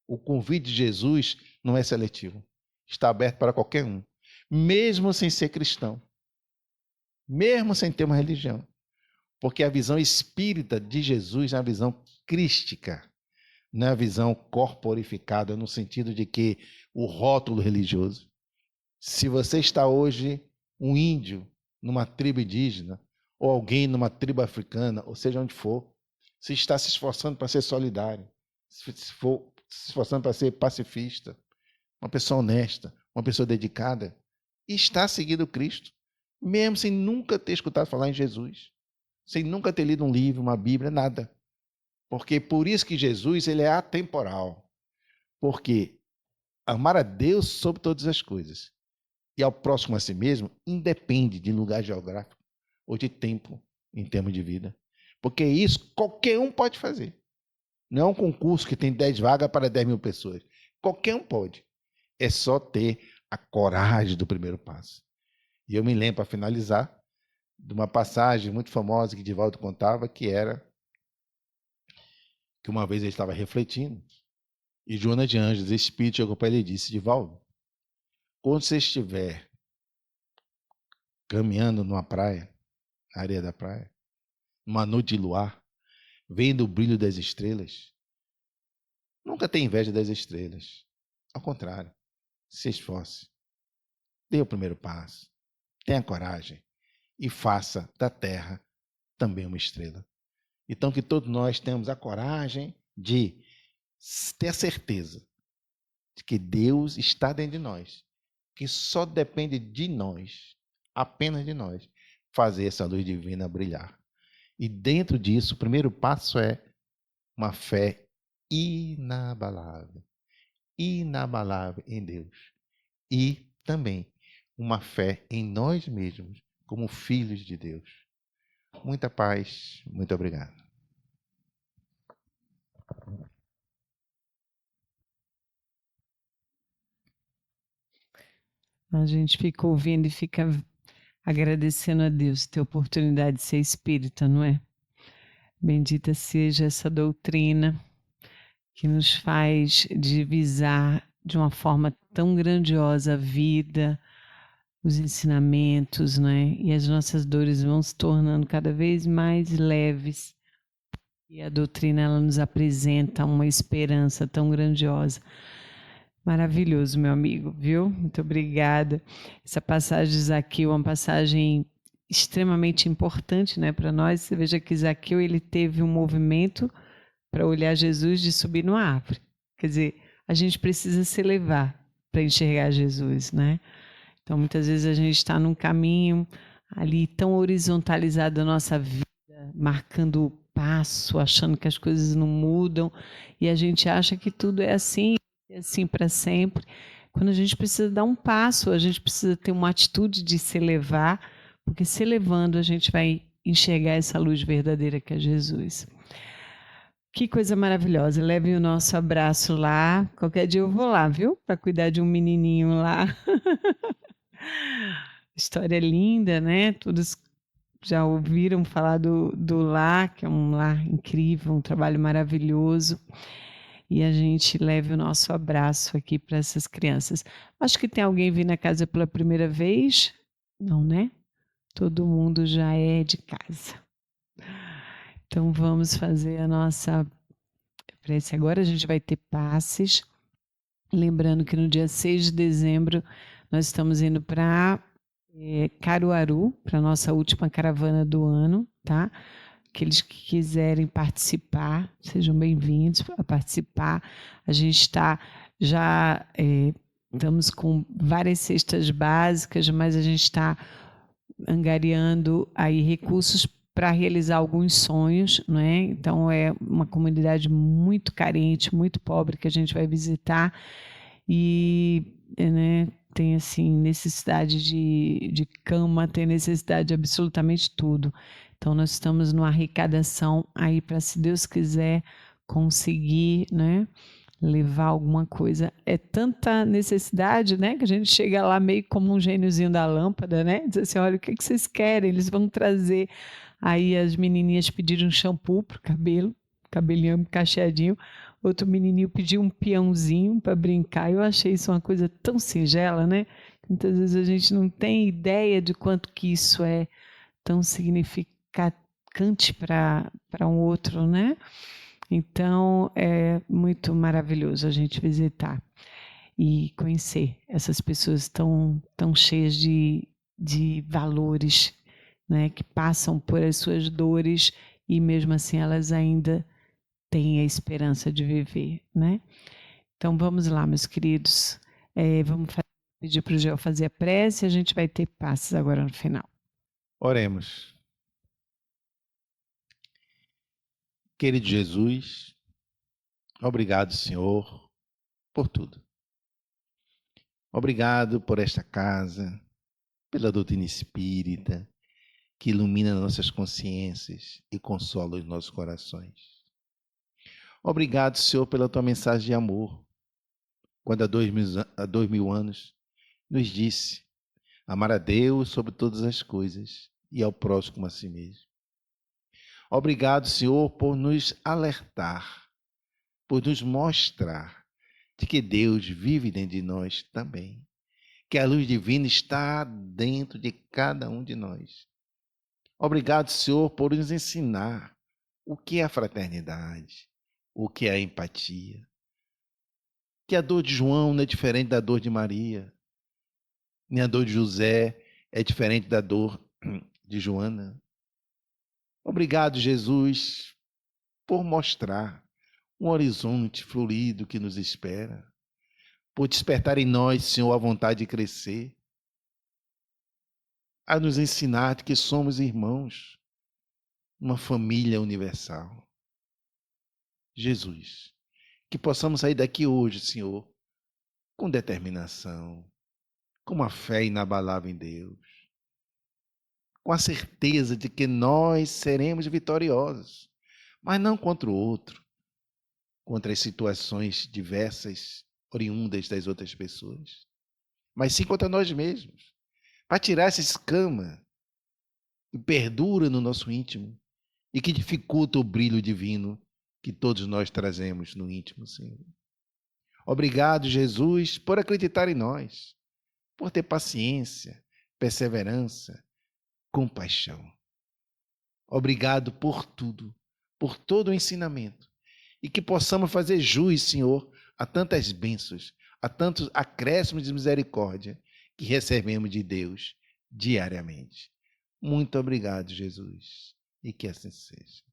O convite de Jesus não é seletivo. Está aberto para qualquer um, mesmo sem ser cristão, mesmo sem ter uma religião. Porque a visão espírita de Jesus é a visão crística, não é a visão corporificada, no sentido de que o rótulo religioso. Se você está hoje um índio numa tribo indígena, ou alguém numa tribo africana, ou seja onde for, se está se esforçando para ser solidário, se esforçando para ser pacifista, uma pessoa honesta, uma pessoa dedicada, e está seguindo Cristo, mesmo sem nunca ter escutado falar em Jesus, sem nunca ter lido um livro, uma Bíblia, nada. Porque por isso que Jesus ele é atemporal. Porque amar a Deus sobre todas as coisas e ao próximo a si mesmo independe de lugar geográfico ou de tempo em termos de vida. Porque isso qualquer um pode fazer. Não é um concurso que tem 10 vagas para 10 mil pessoas. Qualquer um pode. É só ter a coragem do primeiro passo. E eu me lembro, para finalizar, de uma passagem muito famosa que Divaldo contava, que era que uma vez ele estava refletindo e Joana de Anjos, espírito, chegou para ele e disse: Divaldo, quando você estiver caminhando numa praia, na areia da praia, numa noite de luar, vendo o brilho das estrelas, nunca tenha inveja das estrelas. Ao contrário, se esforce, dê o primeiro passo, tenha coragem e faça da terra também uma estrela. Então, que todos nós tenhamos a coragem de ter a certeza de que Deus está dentro de nós, que só depende de nós, apenas de nós, fazer essa luz divina brilhar. E dentro disso, o primeiro passo é uma fé inabalável, inabalável em Deus. E também uma fé em nós mesmos, como filhos de Deus. Muita paz, muito obrigado. A gente fica ouvindo e fica agradecendo a Deus ter a oportunidade de ser espírita, não é? Bendita seja essa doutrina que nos faz divisar de uma forma tão grandiosa a vida, os ensinamentos, né? E as nossas dores vão se tornando cada vez mais leves. E a doutrina ela nos apresenta uma esperança tão grandiosa. Maravilhoso, meu amigo, viu? Muito obrigada. Essa passagem de Zaqueu é uma passagem extremamente importante, né, para nós. Você veja que Zaqueu ele teve um movimento para olhar Jesus de subir numa árvore. Quer dizer, a gente precisa se elevar para enxergar Jesus, né? Então, muitas vezes a gente está num caminho ali tão horizontalizado da nossa vida, marcando o passo, achando que as coisas não mudam, e a gente acha que tudo é assim para sempre. Quando a gente precisa dar um passo, a gente precisa ter uma atitude de se elevar, porque se elevando a gente vai enxergar essa luz verdadeira que é Jesus. Que coisa maravilhosa. Levem o nosso abraço lá. Qualquer dia eu vou lá, viu? Para cuidar de um menininho lá. História linda, né? Todos já ouviram falar do lar, que é um lar incrível, um trabalho maravilhoso. E a gente leve o nosso abraço aqui para essas crianças. Acho que tem alguém vindo na casa pela primeira vez? Não, né? Todo mundo já é de casa. Então vamos fazer a nossa prece. Agora a gente vai ter passes. Lembrando que no dia 6 de dezembro nós estamos indo para Caruaru, para a nossa última caravana do ano, tá? Aqueles que quiserem participar, sejam bem-vindos a participar. A gente está já estamos com várias cestas básicas, mas a gente está angariando aí recursos para realizar alguns sonhos, não é? Então é uma comunidade muito carente, muito pobre que a gente vai visitar e, né, tem assim necessidade de cama, tem necessidade de absolutamente tudo. Então nós estamos numa arrecadação aí para, se Deus quiser, conseguir, né, levar alguma coisa. É tanta necessidade, né, que a gente chega lá meio como um gêniozinho da lâmpada, né? Diz assim, olha, o que vocês querem? Eles vão trazer. Aí as menininhas pediram shampoo pro cabelo, cabelinho cacheadinho. Outro menininho pediu um peãozinho para brincar. Eu achei isso uma coisa tão singela, né? Muitas vezes a gente não tem ideia de quanto que isso é tão significante para um outro, né? Então, é muito maravilhoso a gente visitar e conhecer essas pessoas tão cheias de valores, né, que passam por as suas dores e mesmo assim elas ainda têm a esperança de viver, né? Então, vamos lá, meus queridos. Vamos pedir para o Gel fazer a prece e a gente vai ter passes agora no final. Oremos. Querido Jesus, obrigado, Senhor, por tudo. Obrigado por esta casa, pela doutrina espírita, que ilumina nossas consciências e consola os nossos corações. Obrigado, Senhor, pela tua mensagem de amor, quando há 2000 anos nos disse amar a Deus sobre todas as coisas e ao próximo como a si mesmo. Obrigado, Senhor, por nos alertar, por nos mostrar de que Deus vive dentro de nós também, que a luz divina está dentro de cada um de nós. Obrigado, Senhor, por nos ensinar o que é a fraternidade, o que é a empatia, que a dor de João não é diferente da dor de Maria, nem a dor de José é diferente da dor de Joana. Obrigado, Jesus, por mostrar um horizonte florido que nos espera, por despertar em nós, Senhor, a vontade de crescer, a nos ensinar que somos irmãos, uma família universal. Jesus, que possamos sair daqui hoje, Senhor, com determinação, com uma fé inabalável em Deus, com a certeza de que nós seremos vitoriosos, mas não contra o outro, contra as situações diversas, oriundas das outras pessoas, mas sim contra nós mesmos, para tirar essa escama que perdura no nosso íntimo e que dificulta o brilho divino que todos nós trazemos no íntimo, Senhor. Obrigado, Jesus, por acreditar em nós, por ter paciência, perseverança, compaixão. Obrigado por tudo, por todo o ensinamento, e que possamos fazer jus, Senhor, a tantas bênçãos, a tantos acréscimos de misericórdia que recebemos de Deus diariamente. Muito obrigado, Jesus, e que assim seja.